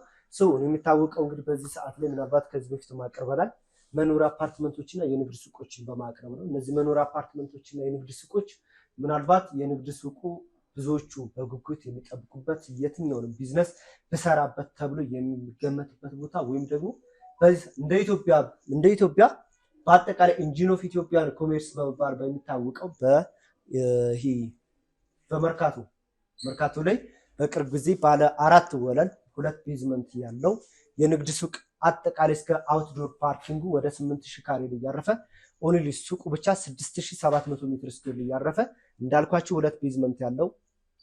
[SPEAKER 4] የሚታወቀው እንግዲህ በዚህ ሰዓት ላይ ምናልባት ከዚህ በፊት ማቀርበናል መኖሪያ አፓርትመንቶችና የንግድ ሱቆችን በማቅረብ ነው። እነዚህ መኖሪያ አፓርትመንቶችና የንግድ ሱቆች ምናልባት የንግድ ሱቁ ብዙዎቹ በጉጉት የሚጠብቁበት የትኛውንም ቢዝነስ ብሰራበት ተብሎ የሚገመትበት ቦታ ወይም ደግሞ እንደ ኢትዮጵያ በአጠቃላይ ኢንጂን ኦፍ ኢትዮጵያን ኮሜርስ በመባል በሚታወቀው በመርካቶ ላይ በቅርብ ጊዜ ባለ 4 ወለል 2 ቤዝመንት ያለው የንግድ ሱቅ አጠቃላይ እስከ አውትዶር ፓርኪንጉ ወደ 8000 ካሬ ላይ ያረፈ ኦንሊ ሱቁ ብቻ 6700 ሜትር ስኩዌር ላይ ያረፈ እንዳልኳችሁ 2 ቤዝመንት ያለው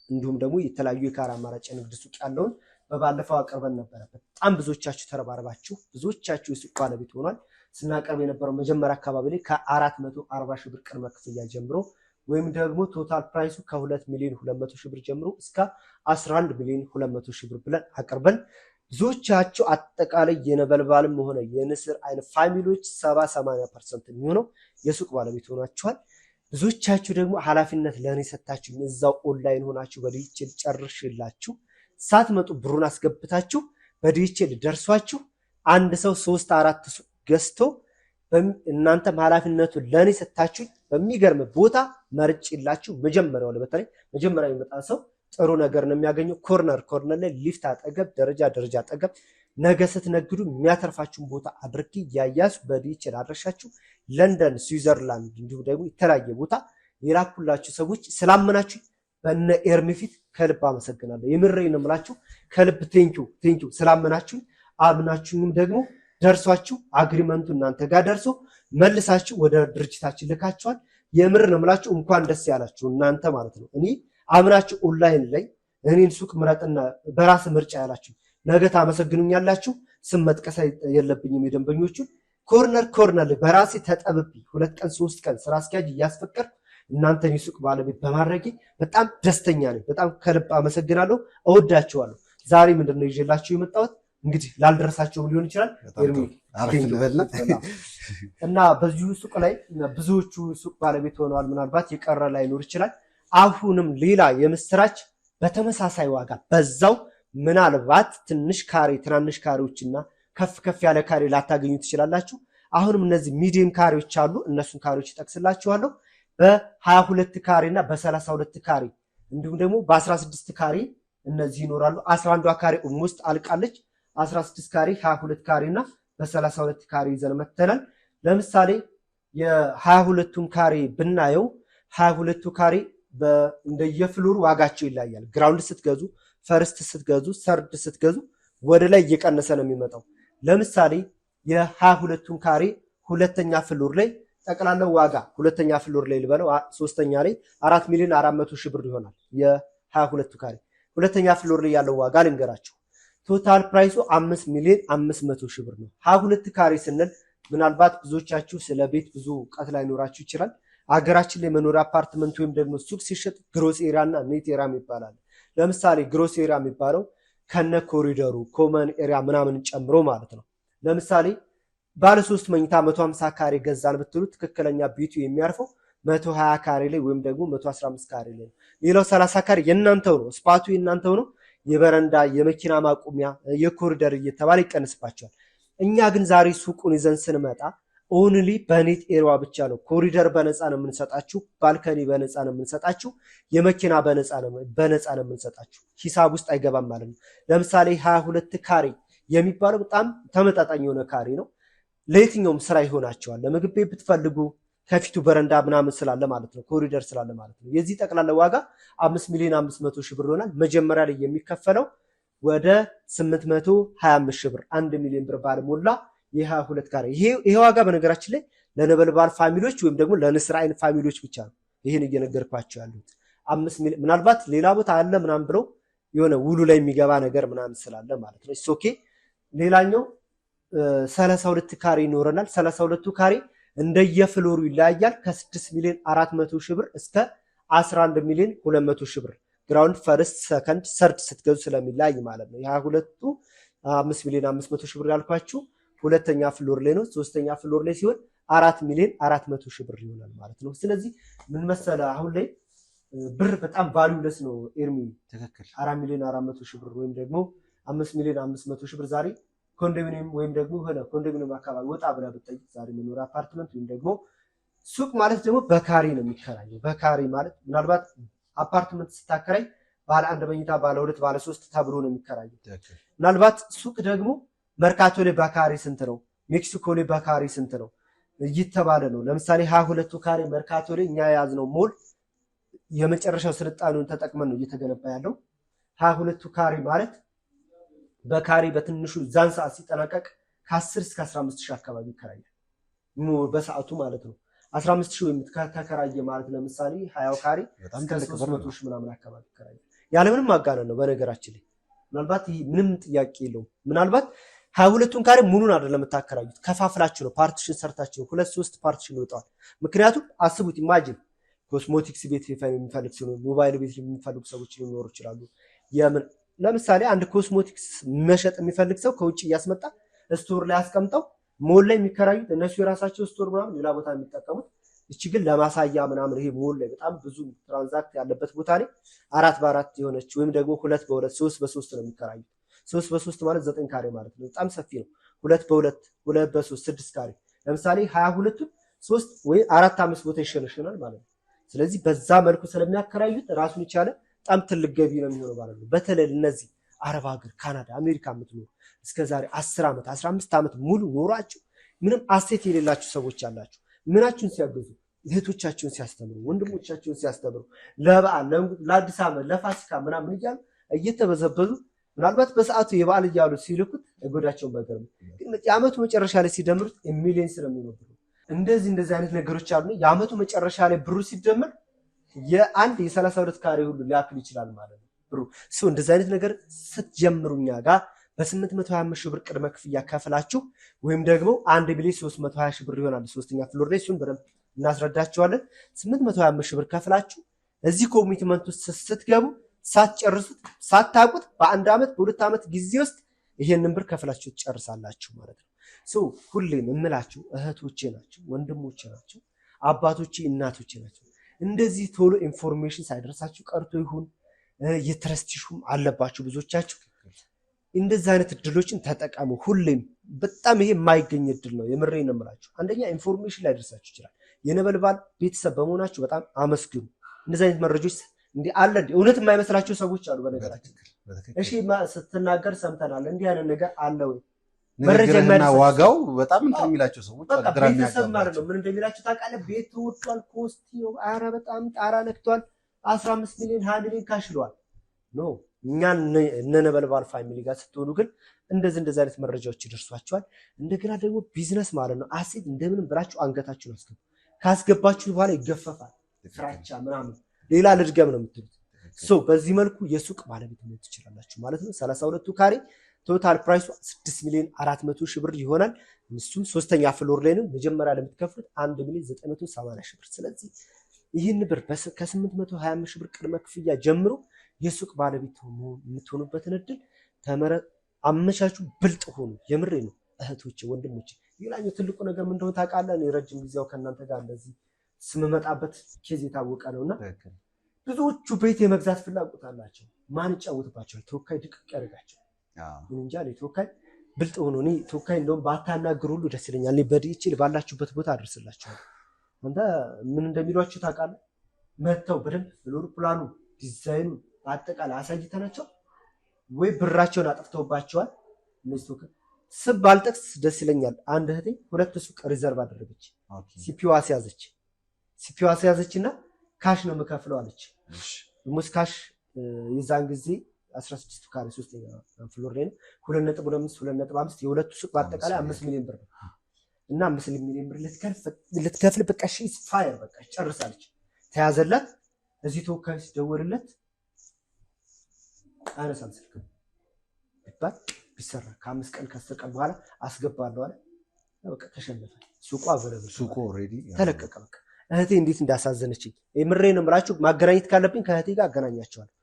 [SPEAKER 4] እንዲሁም ደግሞ የተለያዩ የካሬ አማራጭ የንግድ ሱቅ ያለውን በባለፈው አቅርበን ነበር። በጣም ብዙዎቻችሁ ተረባርባችሁ ብዙዎቻችሁ የሱቅ ባለቤት ሆኗል። ስናቀርብ የነበረው መጀመሪያ አካባቢ ላይ ከ440 ሺህ ብር ቅድመ ክፍያ ጀምሮ ወይም ደግሞ ቶታል ፕራይሱ ከ2 ሚሊዮን 200 ሺህ ብር ጀምሮ እስከ 11 ሚሊዮን 200 ሺህ ብር ብለን አቅርበን ብዙዎቻችሁ አጠቃላይ የነበልባልም ሆነ የንስር አይነት ፋሚሊዎች 70-80% የሚሆነው የሱቅ ባለቤት ሆናችኋል። ብዙዎቻችሁ ደግሞ ኃላፊነት ለኔ ሰጣችሁ እዛው ኦንላይን ሆናችሁ በዲጂታል ጨርሽላችሁ ሳትመጡ ብሩን አስገብታችሁ በዲጂታል ደርሷችሁ አንድ ሰው 3-4 ሱቅ ገዝቶ እናንተም ኃላፊነቱን ለኔ ሰጣችሁ በሚገርም ቦታ መርጭላችሁ መጀመሪያው ለበተለይ መጀመሪያ የሚመጣ ሰው ጥሩ ነገር ነው የሚያገኘው። ኮርነር ላይ ሊፍት አጠገብ ደረጃ አጠገብ ነገ ስትነግዱ የሚያተርፋችሁን ቦታ አድርጊ ያያሱ በዲጂታል አድረሻችሁ ለንደን፣ ስዊዘርላንድ እንዲሁም ደግሞ የተለያየ ቦታ የላኩላችሁ ሰዎች ስላመናችሁ በእነ ኤርሚ ፊት ከልብ አመሰግናለሁ። የምሬን ነው የምላችሁ ከልብ ቴንኪው ስላመናችሁ አምናችሁም ደግሞ ደርሷችሁ አግሪመንቱ እናንተ ጋር ደርሶ መልሳችሁ ወደ ድርጅታችን ልካችኋል። የምር ነው የምላችሁ እንኳን ደስ ያላችሁ እናንተ ማለት ነው። እኔ አምናችሁ ኦንላይን ላይ እኔን ሱቅ ምረጥና በራስ ምርጫ ያላችሁ ነገ ታመሰግኑኛላችሁ። ስም መጥቀስ የለብኝም የደንበኞቹን ኮርነር ላይ በራሴ ተጠብቢ 2 ቀን 3 ቀን ስራ አስኪያጅ እያስፈቀድኩ እናንተን የሱቅ ባለቤት በማድረጌ በጣም ደስተኛ ነኝ። በጣም ከልብ አመሰግናለሁ። እወዳችኋለሁ። ዛሬ ምንድነው ይዤላችሁ የመጣሁት እንግዲህ ላልደረሳቸው ሊሆን ይችላል እና በዚሁ ሱቅ ላይ ብዙዎቹ ሱቅ ባለቤት ሆነዋል። ምናልባት የቀረ ላይኖር ይችላል። አሁንም ሌላ የምስራች በተመሳሳይ ዋጋ በዛው ምናልባት ትናንሽ ካሬዎችና ከፍ ያለ ካሬ ላታገኙ ትችላላችሁ። አሁንም እነዚህ ሚዲየም ካሬዎች አሉ። እነሱን ካሬዎች ይጠቅስላችኋለሁ። በ22 ካሬ እና በ32 ካሬ እንዲሁም ደግሞ በ16 ካሬ እነዚህ ይኖራሉ። 11ዷ ካሬ ኦልሞስት አልቃለች። 16 ካሬ 22 ካሬ እና በ32 ካሬ ይዘን መተናል። ለምሳሌ የ22ቱን ካሬ ብናየው 22ቱ ካሬ እንደየፍሎሩ ዋጋቸው ይለያያል። ግራውንድ ስትገዙ፣ ፈርስት ስትገዙ፣ ሰርድ ስትገዙ ወደ ላይ እየቀነሰ ነው የሚመጣው። ለምሳሌ የ22ቱን ካሬ ሁለተኛ ፍሎር ላይ ጠቅላላው ዋጋ ሁለተኛ ፍሎር ላይ ልበለው ሶስተኛ ላይ 4 ሚሊዮን 400 ሺህ ብር ይሆናል። የ22ቱ ካሬ ሁለተኛ ፍሎር ላይ ያለው ዋጋ ልንገራችሁ። ቶታል ፕራይሱ 5 ሚሊዮን 500 ሺህ ብር ነው። 22 ካሬ ስንል ምናልባት ብዙዎቻችሁ ስለ ቤት ብዙ እውቀት ላይኖራችሁ ይችላል። አገራችን ላይ መኖሪያ አፓርትመንት ወይም ደግሞ ሱቅ ሲሸጥ ግሮስ ኤሪያ እና ኔት ኤሪያ ይባላል። ለምሳሌ ግሮስ ኤሪያ የሚባለው ከነ ኮሪደሩ ኮመን ኤሪያ ምናምን ጨምሮ ማለት ነው። ለምሳሌ ባለ 3 መኝታ 150 ካሬ ገዛን ብትሉ ትክክለኛ ቤቱ የሚያርፈው 120 ካሬ ላይ ወይም ደግሞ 115 ካሬ ላይ ነው። ሌላው 30 ካሬ የእናንተው ነው፣ ስፓቱ የእናንተው ነው። የበረንዳ የመኪና ማቆሚያ የኮሪደር እየተባለ ይቀንስባቸዋል። እኛ ግን ዛሬ ሱቁን ይዘን ስንመጣ ኦንሊ በኔት ኤሪያ ብቻ ነው። ኮሪደር በነፃ ነው የምንሰጣችሁ፣ ባልከኒ በነፃ ነው የምንሰጣችሁ፣ የመኪና በነፃ ነው የምንሰጣችሁ። ሂሳብ ውስጥ አይገባም ማለት ነው። ለምሳሌ 22 ካሬ የሚባለው በጣም ተመጣጣኝ የሆነ ካሬ ነው። ለየትኛውም ስራ ይሆናቸዋል። ለምግብ ቤት ብትፈልጉ ከፊቱ በረንዳ ምናምን ስላለ ማለት ነው፣ ኮሪደር ስላለ ማለት ነው። የዚህ ጠቅላላ ዋጋ 5 ሚሊዮን 500 ሺህ ብር ይሆናል። መጀመሪያ ላይ የሚከፈለው ወደ 825 ሺህ ብር 1 ሚሊዮን ብር ባለሞላ የ22 ካሬ ይሄ ዋጋ በነገራችን ላይ ለነበልባል ፋሚሊዎች ወይም ደግሞ ለንስር አይን ፋሚሊዎች ብቻ ነው። ይሄን እየነገርኳቸው ያሉት 5 ሚሊዮን ምናልባት ሌላ ቦታ አለ ምናምን ብለው የሆነ ውሉ ላይ የሚገባ ነገር ምናምን ስላለ ማለት ነው። ኦኬ ሌላኛው 32 ካሬ ይኖረናል። 32ቱ ካሬ እንደየፍሎሩ ይለያያል። ከ6 ሚሊዮን 400 ሺህ ብር እስከ 11 ሚሊዮን 200 ሺህ ብር ግራውንድ ፈርስት ሰከንድ ሰርድ ስትገዙ ስለሚለያይ ማለት ነው። የ22ቱ 5 ሚሊዮን 500 ሺህ ብር ያልኳችሁ ሁለተኛ ፍሎር ላይ ነው። ሶስተኛ ፍሎር ላይ ሲሆን 4 ሚሊዮን 400 ሺህ ብር ይሆናል ማለት ነው። ስለዚህ ምን መሰለ አሁን ላይ ብር በጣም ቫልዩለስ ነው ኤርሚ።
[SPEAKER 2] ትክክል
[SPEAKER 4] 4 ሚሊዮን 400 ሺህ ብር ወይም ደግሞ 5 ሚሊዮን 500 ሺህ ብር ዛሬ ኮንዶሚኒየም ወይም ደግሞ ሆነ ኮንዶሚኒየም አካባቢ ወጣ ብለህ ብትጠይቅ ዛሬ መኖሪያ አፓርትመንት ወይም ደግሞ ሱቅ ማለት ደግሞ በካሬ ነው የሚከራየው። በካሬ ማለት ምናልባት አፓርትመንት ስታከራይ ባለ 1 መኝታ ባለ 2 ባለ 3 ተብሎ ነው የሚከራየው። ምናልባት ሱቅ ደግሞ መርካቶ ላይ በካሬ ስንት ነው? ሜክሲኮ ላይ በካሬ ስንት ነው? እየተባለ ነው። ለምሳሌ 22ቱ ካሬ መርካቶ ላይ እኛ የያዝነው ሞል የመጨረሻው ስልጣኔውን ተጠቅመን ነው እየተገነባ ያለው። 22ቱ ካሬ ማለት በካሬ በትንሹ ዛን ሰዓት ሲጠናቀቅ ከ10 እስከ 15 ሺህ አካባቢ ይከራያል በሰዓቱ ማለት ነው። 15 ሺህ ወይም ተከራየ ማለት ለምሳሌ 20 ካሬ እስከ 300 ሺህ ምናምን አካባቢ ይከራያል። ያለምንም ማጋነን ነው በነገራችን ላይ ምናልባት ይሄ ምንም ጥያቄ የለውም። ምናልባት 22ቱን ካሬ ሙሉን አይደለም የምታከራዩት ከፋፍላችሁ ነው ፓርቲሽን ሰርታችሁ 2-3 ፓርቲሽን ይወጣል። ምክንያቱም አስቡት ኢማጂን ኮስሞቲክስ ቤት የሚፈልግ ሲሆን ሞባይል ቤት የሚፈልጉ ሰዎች ሊኖሩ ይችላሉ። ለምሳሌ አንድ ኮስሞቲክስ መሸጥ የሚፈልግ ሰው ከውጭ እያስመጣ ስቶር ላይ አስቀምጠው ሞል ላይ የሚከራዩት እነሱ የራሳቸው ስቶር ምናምን ሌላ ቦታ የሚጠቀሙት እቺ ግን ለማሳያ ምናምን ይሄ ሞል ላይ በጣም ብዙ ትራንዛክት ያለበት ቦታ ላይ 4x4 የሆነች ወይም ደግሞ 2x2 3x3 ነው የሚከራዩት። 3x3 ማለት 9 ካሬ ማለት ነው። በጣም ሰፊ ነው። 2x2 2x3 6 ካሬ ለምሳሌ 22ቱን 3 ወይ 4-5 ቦታ ይሸነሽናል ማለት ነው። ስለዚህ በዛ መልኩ ስለሚያከራዩት ራሱን ይቻለ በጣም ትልቅ ገቢ ነው የሚሆነው ማለት ነው። በተለይ እነዚህ አረብ ሀገር ካናዳ አሜሪካ የምትኖሩ እስከዛሬ 10 ዓመት 15 ዓመት ሙሉ ኖራችሁ ምንም አሴት የሌላችሁ ሰዎች አላችሁ። ምናችሁን ሲያገዙ እህቶቻችሁን ሲያስተምሩ ወንድሞቻችሁን ሲያስተምሩ ለበዓል ለአዲስ ዓመት ለፋሲካ ምናምን እያሉ እየተበዘበዙ ምናልባት በሰዓቱ የበዓል እያሉ ሲልኩት እጎዳቸውን በገርም ግን የዓመቱ መጨረሻ ላይ ሲደምሩት ሚሊየንስ ነው የሚሆነው። እንደዚህ አይነት ነገሮች አሉ። የዓመቱ መጨረሻ ላይ ብሩ ሲደመር የአንድ የ32 ካሬ ሁሉ ሊያክል ይችላል ማለት ነው ብሩ። እንደዚህ አይነት ነገር ስትጀምሩኛ ጋር በ825 ሺህ ብር ቅድመ ክፍያ ከፍላችሁ ወይም ደግሞ 1 ሚሊዮን 320 ሺህ ብር ይሆናል ሶስተኛ ፍሎር ላይ እሱን በደንብ እናስረዳቸዋለን። 825 ሺህ ብር ከፍላችሁ እዚህ ኮሚትመንት ውስጥ ስትገቡ ሳትጨርሱት ሳታውቁት በ1 ዓመት በ2 ዓመት ጊዜ ውስጥ ይሄንን ብር ከፍላችሁ ትጨርሳላችሁ ማለት ነው። ሁሌም እምላችሁ እህቶቼ ናቸው ወንድሞቼ ናቸው አባቶቼ እናቶቼ ናቸው። እንደዚህ ቶሎ ኢንፎርሜሽን ሳይደርሳችሁ ቀርቶ ይሁን የትረስት ኢሹም አለባችሁ ብዙዎቻችሁ። እንደዚህ አይነት እድሎችን ተጠቀሙ። ሁሌም በጣም ይሄ የማይገኝ እድል ነው። የምሬን ነው የምላችሁ። አንደኛ ኢንፎርሜሽን ላይደርሳችሁ ይችላል። የነበልባል ቤተሰብ በመሆናችሁ በጣም አመስግኑ። እንደዚህ አይነት መረጃዎች እንዲህ አለ እውነት የማይመስላቸው ሰዎች አሉ በነገራችን። እሺ ስትናገር ሰምተናል እንዲህ አይነት ነገር አለ ወይ
[SPEAKER 2] መረጃና ዋጋው በጣም እንትን የሚላቸው ሰዎች
[SPEAKER 4] አሉ። ግራ የሚያጋባ ማለት ነው። ምን እንደሚላችሁ ታውቃለህ? ቤት ወጥቷል፣ ኮስት ነው፣ ኧረ በጣም ጣራ ነክቷል፣ 15 ሚሊዮን 20 ሚሊዮን ካሽሏል። ኖ እኛ እነ ነበልባል ፋሚሊ ጋር ስትሆኑ ግን እንደዚህ አይነት መረጃዎች ይደርሷቸዋል። እንደገና ደግሞ ቢዝነስ ማለት ነው። አሴት እንደምንም ብላችሁ አንገታችሁን አስገቡ። ካስገባችሁ በኋላ ይገፈፋል። ፍራቻ ምናምን ሌላ ልድገም ነው የምትሉት። በዚህ መልኩ የሱቅ ባለቤት መሆን ትችላላችሁ ማለት ነው። 32ቱ ካሬ ቶታል ፕራይሱ 6 ሚሊዮን 400 ሺህ ብር ይሆናል። እሱም ሶስተኛ ፍሎር ላይ ነው። መጀመሪያ ለምትከፍሉት 1 ሚሊዮን 980 ሺህ ብር። ስለዚህ ይህን ብር ከ825 ሺህ ብር ቅድመ ክፍያ ጀምሮ የሱቅ ባለቤት የምትሆኑበትን እድል አመቻቹ፣ ብልጥ ሆኑ። የምሬ ነው እህቶቼ ወንድሞቼ። ሌላኛው ትልቁ ነገር ምን እንደሆነ ታውቃለህ? እኔ ረጅም ጊዜው ከእናንተ ጋር እንደዚህ ስመመጣበት ኬዝ የታወቀ ነውና ብዙዎቹ ቤት የመግዛት ፍላጎት አላቸው። ማን ይጫወትባቸዋል? ተወካይ ድቅቅ ያደርጋቸው ምን እንጃ። ተወካይ ብልጥ ሆኖ እኔ ተወካይ እንደውም ባታናግሩ ሁሉ ደስ ይለኛል። እኔ በዲኤችኤል ባላችሁበት ቦታ አድርስላችኋለሁ። አንተ ምን እንደሚሏችሁ ታውቃለህ? መተው በደንብ ፍሎር ፕላኑ ዲዛይኑ አጠቃላይ አሳይተናቸው ወይ ብራቸውን አጥፍተውባቸዋል። እነዚህ ተወካይ ስብ ባልጠቅስ ደስ ይለኛል። አንድ እህቴ 2 ሱቅ ሪዘርቭ አደረገች። ሲፒዩ አስያዘችና ካሽ ነው የምከፍለው አለች። ሙስ ካሽ የዛን ጊዜ 16 ካሬ 3ኛ ፍሎር ላይ ነው 2.5 2.5 የሁለቱ ሱቅ በአጠቃላይ 5 ሚሊዮን ብር ነው እና 5 ሚሊዮን ብር ልትከፍል በቃ ሺስ ፋየር በቃ ጨርሳለች። ተያዘላት። እዚህ ተወካይ ሲደወልለት አነሳም ስልክ ይባል ቢሰራ ከ5 ቀን ከ10 ቀን በኋላ አስገባለሁ አለ። በቃ ተሸነፈ። ሱቁ አበረበረ። ሱቁ ኦሬዲ ተለቀቀ። በቃ እህቴ እንዴት እንዳሳዘነችኝ የምሬን ነው የምላችሁ። ማገናኘት ካለብኝ ከእህቴ ጋር አገናኛቸዋለሁ።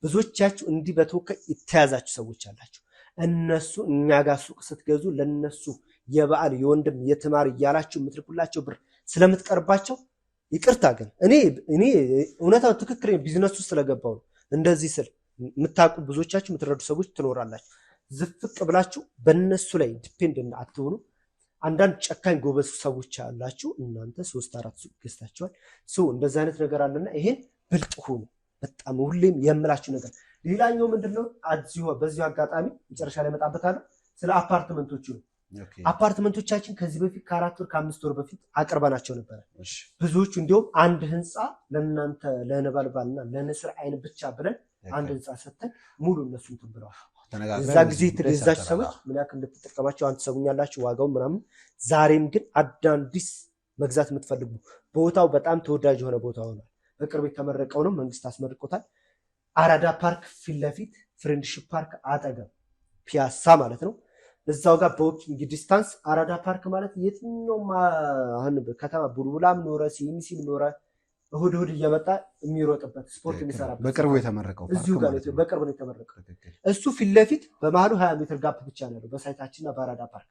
[SPEAKER 4] ብዙዎቻችሁ እንዲህ በተወካይ የተያዛችሁ ሰዎች አላችሁ። እነሱ እኛ ጋር ሱቅ ስትገዙ ለነሱ የበዓል የወንድም የትማር እያላችሁ የምትልኩላቸው ብር ስለምትቀርባቸው ይቅርታ ግን እኔ እውነታው ትክክል ቢዝነስ ውስጥ ስለገባው ነው እንደዚህ ስል የምታውቁ ብዙዎቻችሁ የምትረዱ ሰዎች ትኖራላችሁ። ዝፍቅ ብላችሁ በእነሱ ላይ ዲፔንድ አትሆኑ። አንዳንድ ጨካኝ ጎበዝ ሰዎች አላችሁ። እናንተ 3-4 ሱቅ ገዝታችኋል። እንደዚህ አይነት ነገር አለና ይሄን ብልጥ ሁኑ። በጣም ሁሌም የምላችሁ ነገር። ሌላኛው ምንድነው በዚሁ አጋጣሚ መጨረሻ ላይ መጣበታለሁ ስለ አፓርትመንቶቹ ነው። አፓርትመንቶቻችን ከዚህ በፊት ከ4 ወር ከ5 ወር በፊት አቅርበናቸው ነበር። ብዙዎቹ እንዲሁም አንድ ህንፃ ለእናንተ ለነበልባልና ለንስር አይን ብቻ ብለን አንድ ህንፃ ሰጥተን ሙሉ እነሱ እንትን ብለዋል። እዛ ጊዜ የተገዛች ሰዎች ምን ያክል እንደተጠቀማቸው አንተ ሰሙኛላችሁ ዋጋው ምናምን። ዛሬም ግን አዳዲስ መግዛት የምትፈልጉ ቦታው በጣም ተወዳጅ የሆነ ቦታ ሆኗል። በቅርብ የተመረቀው ነው፣ መንግስት አስመርቆታል። አራዳ ፓርክ ፊት ለፊት ፍሬንድሺፕ ፓርክ አጠገብ ፒያሳ ማለት ነው። እዛው ጋር በዎኪንግ ዲስታንስ አራዳ ፓርክ ማለት የትኛውም አሁን ከተማ ቡልቡላም ኖረ ሲሚሲም ኖረ እሁድ እየመጣ የሚሮጥበት ስፖርት የሚሰራበት
[SPEAKER 2] በቅርቡ የተመረቀው
[SPEAKER 4] እዚሁ ጋር በቅርቡ ነው የተመረቀው። እሱ ፊት ለፊት በመሃሉ 20 ሜትር ጋፕ ብቻ ነው ያለው በሳይታችንና በአራዳ ፓርክ።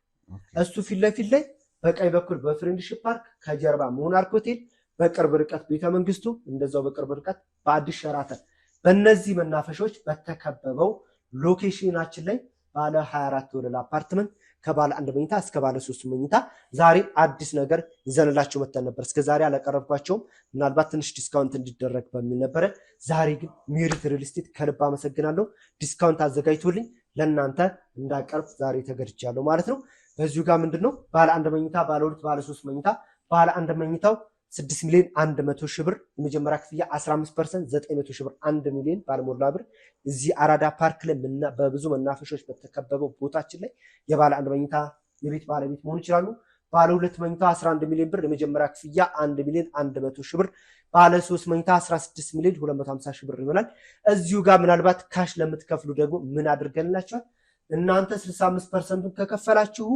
[SPEAKER 4] እሱ ፊት ለፊት ላይ በቀኝ በኩል በፍሬንድሺፕ ፓርክ ከጀርባ ሞናርክ ሆቴል በቅርብ ርቀት ቤተመንግስቱ እንደዛው በቅርብ ርቀት በአዲስ ሸራተን በእነዚህ መናፈሻዎች በተከበበው ሎኬሽናችን ላይ ባለ 24 ወለል አፓርትመንት ከባለ 1 መኝታ እስከ ባለ 3 መኝታ ዛሬ አዲስ ነገር ይዘንላችሁ መተን ነበር። እስከ ዛሬ አላቀረብኳቸውም፣ ምናልባት ትንሽ ዲስካውንት እንዲደረግ በሚል ነበረ። ዛሬ ግን ሜሪት ሪል ስቴት ከልብ አመሰግናለሁ፣ ዲስካውንት አዘጋጅቶልኝ ለእናንተ እንዳቀርብ ዛሬ ተገድጃለሁ ማለት ነው። በዚሁ ጋር ምንድነው ባለ 1 መኝታ፣ ባለ 2፣ ባለ 3 መኝታ ባለ 1 መኝታው 6 ሚሊዮን 100 ሺህ ብር የመጀመሪያ ክፍያ 15% 900 ሺህ ብር 1 ሚሊዮን ባለሞላ ብር እዚህ አራዳ ፓርክ ላይ በብዙ መናፈሻዎች በተከበበው ቦታችን ላይ የባለ 1 መኝታ የቤት ባለቤት መሆን ይችላሉ። ባለ 2 መኝታ 11 ሚሊዮን ብር የመጀመሪያ ክፍያ 1 ሚሊዮን 100 ሺህ ብር፣ ባለ 3 መኝታ 16 ሚሊዮን 250 ሺህ ብር ይሆናል። እዚሁ ጋር ምናልባት ካሽ ለምትከፍሉ ደግሞ ምን አድርገንላችኋል? እናንተ 65%ን ከከፈላችሁ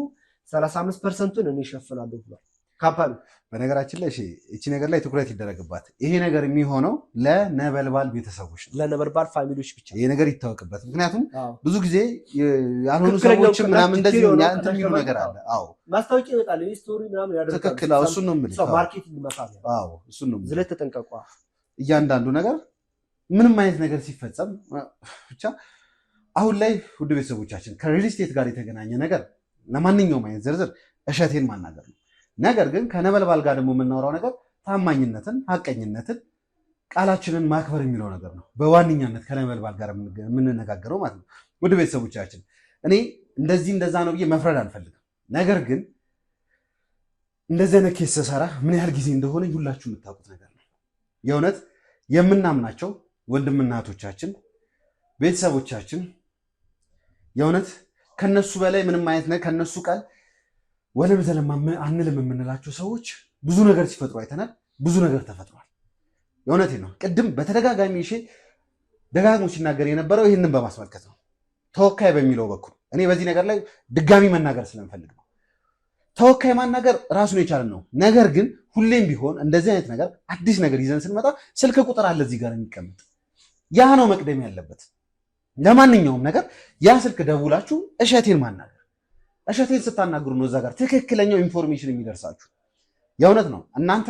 [SPEAKER 4] 35%ን እኔ እሸፍናለሁ ብሏል ካምፓኒ።
[SPEAKER 2] በነገራችን ላይ እቺ ነገር ላይ ትኩረት ይደረግባት። ይሄ ነገር የሚሆነው ለነበልባል ቤተሰቦች ነው፣ ለነበልባል ፋሚሊዎች ብቻ ይሄ ነገር ይታወቅበት። ምክንያቱም ብዙ ጊዜ ያልሆኑ ሰዎች ምናምን እንደዚህ እንትን የሚሉ ነገር አለ። አዎ
[SPEAKER 4] ማስታወቂያ ይወጣል፣ ስቶሪ ምናምን ያደርጋል።
[SPEAKER 2] ትክክል። አዎ እሱን ነው የምልህ።
[SPEAKER 4] ማርኬቲንግ መፋል።
[SPEAKER 2] አዎ እሱን ነው የምልህ።
[SPEAKER 4] ዝለት ተጠንቀቁ።
[SPEAKER 2] እያንዳንዱ ነገር ምንም አይነት ነገር ሲፈጸም ብቻ አሁን ላይ ውድ ቤተሰቦቻችን ከሪል ስቴት ጋር የተገናኘ ነገር ለማንኛውም አይነት ዝርዝር እሸቴን ማናገር ነው። ነገር ግን ከነበልባል ጋር ደግሞ የምናወራው ነገር ታማኝነትን፣ ሀቀኝነትን፣ ቃላችንን ማክበር የሚለው ነገር ነው በዋነኛነት ከነበልባል ጋር የምንነጋገረው ማለት ነው። ውድ ቤተሰቦቻችን እኔ እንደዚህ እንደዛ ነው ብዬ መፍረድ አልፈልግም። ነገር ግን እንደዚህ አይነት ኬስ ስሰራ ምን ያህል ጊዜ እንደሆነ ሁላችሁ የምታውቁት ነገር ነው። የእውነት የምናምናቸው ወንድምና እህቶቻችን ቤተሰቦቻችን የእውነት ከነሱ በላይ ምንም አይነት ነገር ከነሱ ቃል ወለም ዘለም አንልም የምንላቸው ሰዎች ብዙ ነገር ሲፈጥሩ አይተናል። ብዙ ነገር ተፈጥሯል። የእውነቴ ነው። ቅድም በተደጋጋሚ ደጋግሞ ሲናገር የነበረው ይህንን በማስመልከት ነው። ተወካይ በሚለው በኩል እኔ በዚህ ነገር ላይ ድጋሚ መናገር ስለምፈልግ ነው። ተወካይ ማናገር ራሱን የቻለ ነው። ነገር ግን ሁሌም ቢሆን እንደዚህ አይነት ነገር አዲስ ነገር ይዘን ስንመጣ ስልክ ቁጥር አለ እዚህ ጋር የሚቀመጥ ያ ነው መቅደም ያለበት። ለማንኛውም ነገር ያ ስልክ ደውላችሁ እሸቴን ማናገር፣ እሸቴን ስታናግሩ ነው እዛ ጋር ትክክለኛው ኢንፎርሜሽን የሚደርሳችሁ። የእውነት ነው። እናንተ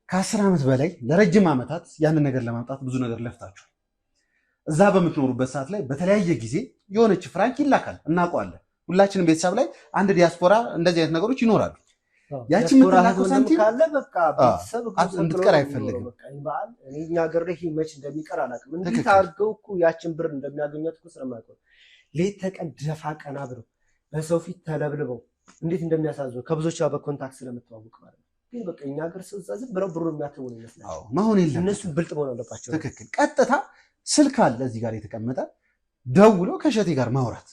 [SPEAKER 2] ከ10 ዓመት በላይ ለረጅም ዓመታት ያንን ነገር ለማምጣት ብዙ ነገር ለፍታችሁ እዛ በምትኖሩበት ሰዓት ላይ በተለያየ ጊዜ የሆነች ፍራንክ ይላካል፣ እናውቀዋለን። ሁላችንም ቤተሰብ ላይ አንድ ዲያስፖራ እንደዚህ አይነት ነገሮች ይኖራሉ። ያቺ የምትላከው ሳንቲም
[SPEAKER 4] ካለ በቃ ቤተሰብ
[SPEAKER 2] እንድትቀር አይፈልግም።
[SPEAKER 4] እኛ ሀገር ላይ መች እንደሚቀር አላውቅም። እንዴት አድርገው እኮ ያችን ብር እንደሚያገኟት እኮ ስለማውቀው ሌት ተቀን ደፋ ቀና ብለው በሰው ፊት ተለብልበው እንዴት እንደሚያሳዝኑ ከብዙዎች ጋር በኮንታክት ስለምትዋወቅ ማለት ነው። ግን በቃ እኛ ሀገር ሰው ዝም ብለው ብሩ የሚያተው ነው ይመስላል።
[SPEAKER 2] መሆን የለም።
[SPEAKER 4] እነሱ ብልጥ መሆን አለባቸው።
[SPEAKER 2] ትክክል። ቀጥታ ስልክ አለ እዚህ ጋር የተቀመጠ ደውሎ ከእሸቴ ጋር ማውራት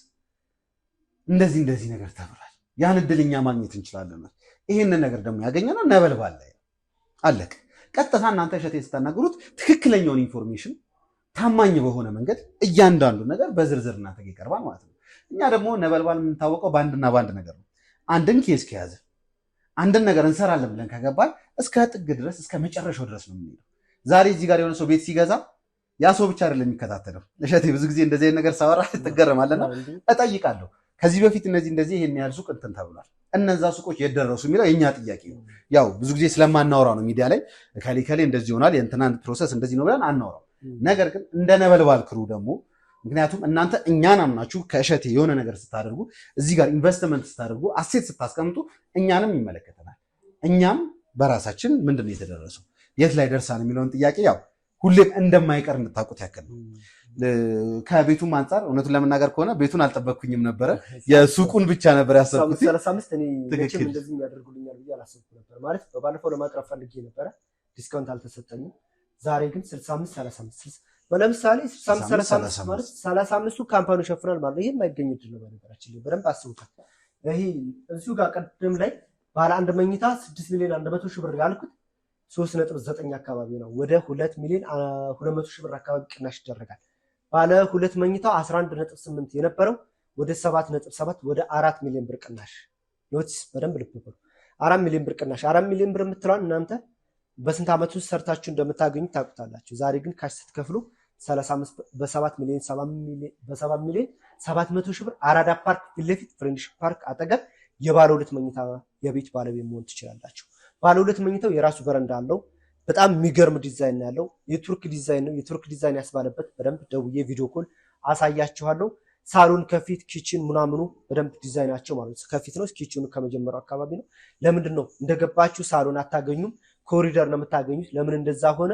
[SPEAKER 2] እንደዚህ ነገር ተብሏል። ያን እድል እኛ ማግኘት እንችላለን። ይህንን ነገር ደግሞ ያገኘነው ነበልባል ላይ አለቅ። ቀጥታ እናንተ እሸቴን ስታናግሩት ትክክለኛውን ኢንፎርሜሽን ታማኝ በሆነ መንገድ እያንዳንዱ ነገር በዝርዝር እናንተ ይቀርባል ማለት ነው። እኛ ደግሞ ነበልባል የምንታወቀው በአንድና በአንድ ነገር ነው። አንድን ኬስ ከያዘ አንድን ነገር እንሰራለን ብለን ከገባል እስከ ጥግ ድረስ እስከ መጨረሻው ድረስ ነው የምንሄደው። ዛሬ እዚህ ጋር የሆነ ሰው ቤት ሲገዛ ያ ሰው ብቻ አይደለም የሚከታተለው። እሸቴ ብዙ ጊዜ እንደዚህ አይነት ነገር ሳወራ ትገረማለና እጠይቃለሁ። ከዚህ በፊት እንደዚህ ይሄን ያህል ሱቅ እንትን ተብሏል፣ እነዛ ሱቆች የደረሱ የሚለው የኛ ጥያቄ ነው። ያው ብዙ ጊዜ ስለማናወራ ነው ሚዲያ ላይ ከሌ እንደዚህ ይሆናል የእንትናን ፕሮሰስ እንደዚህ ነው ብለን አናወራው። ነገር ግን እንደ ነበልባል ክሩ ደግሞ ምክንያቱም እናንተ እኛን አምናችሁ ከእሸቴ የሆነ ነገር ስታደርጉ እዚህ ጋር ኢንቨስትመንት ስታደርጉ አሴት ስታስቀምጡ እኛንም ይመለከተናል። እኛም በራሳችን ምንድን ነው የተደረሰው የት ላይ ደርሳን የሚለውን ጥያቄ ያው ሁሌም እንደማይቀር እንድታውቁት ያክል ነው። ከቤቱም አንፃር እውነቱን ለመናገር ከሆነ ቤቱን አልጠበቅኩኝም ነበረ። የሱቁን ብቻ ነበር ያሰብኩት።
[SPEAKER 4] 35 እኔ መቼም እንደዚህ ያደርጉልኛል ብዬ አላሰብኩም ነበር። ማለት በባለፈው ለማቅረብ ፈልጌ ነበረ፣ ዲስካውንት አልተሰጠኝም። ዛሬ ግን 65 35 ለምሳሌ 65 35 ማለት 35ቱ ካምፓኒው ሸፍናል ማለት ነው። ይሄ የማይገኝ እድል ነው። በነገራችን ላይ በደንብ አስቡታል። ይሄ እዚሁ ጋር ቀደም ላይ ባለ አንድ መኝታ 6 ሚሊዮን 100 ሺህ ብር ያልኩት 3.9 አካባቢ ነው። ወደ 2 ሚሊዮን 200 ሺህ ብር አካባቢ ቅናሽ ይደረጋል። ባለ ሁለት መኝታው 11.8 የነበረው ወደ 7.7 ወደ 4 ሚሊዮን ብር ቅናሽ። ኖቲስ በደንብ ልብ በሉ። 4 ሚሊዮን ብር ቅናሽ። 4 ሚሊዮን ብር የምትለዋን እናንተ በስንት ዓመት ውስጥ ሰርታችሁ እንደምታገኙ ታውቁታላችሁ። ዛሬ ግን ካሽ ስትከፍሉ 35 በ7 ሚሊዮን 700 ሺህ ብር አራዳ ፓርክ ፊት ለፊት ፍሬንድሺፕ ፓርክ አጠገብ የባለ ሁለት መኝታ የቤት ባለቤት መሆን ትችላላችሁ። ባለ ሁለት መኝታው የራሱ በረንዳ አለው። በጣም የሚገርም ዲዛይን ያለው የቱርክ ዲዛይን ነው። የቱርክ ዲዛይን ያስባለበት በደንብ ደውዬ ቪዲዮ ኮል አሳያችኋለሁ። ሳሎን ከፊት ኪችን ምናምኑ በደንብ ዲዛይናቸው ማለት ነው። ከፊት ነው፣ ኪችኑ ከመጀመሪያው አካባቢ ነው። ለምንድን ነው እንደገባችሁ ሳሎን አታገኙም? ኮሪደር ነው የምታገኙት። ለምን እንደዛ ሆነ?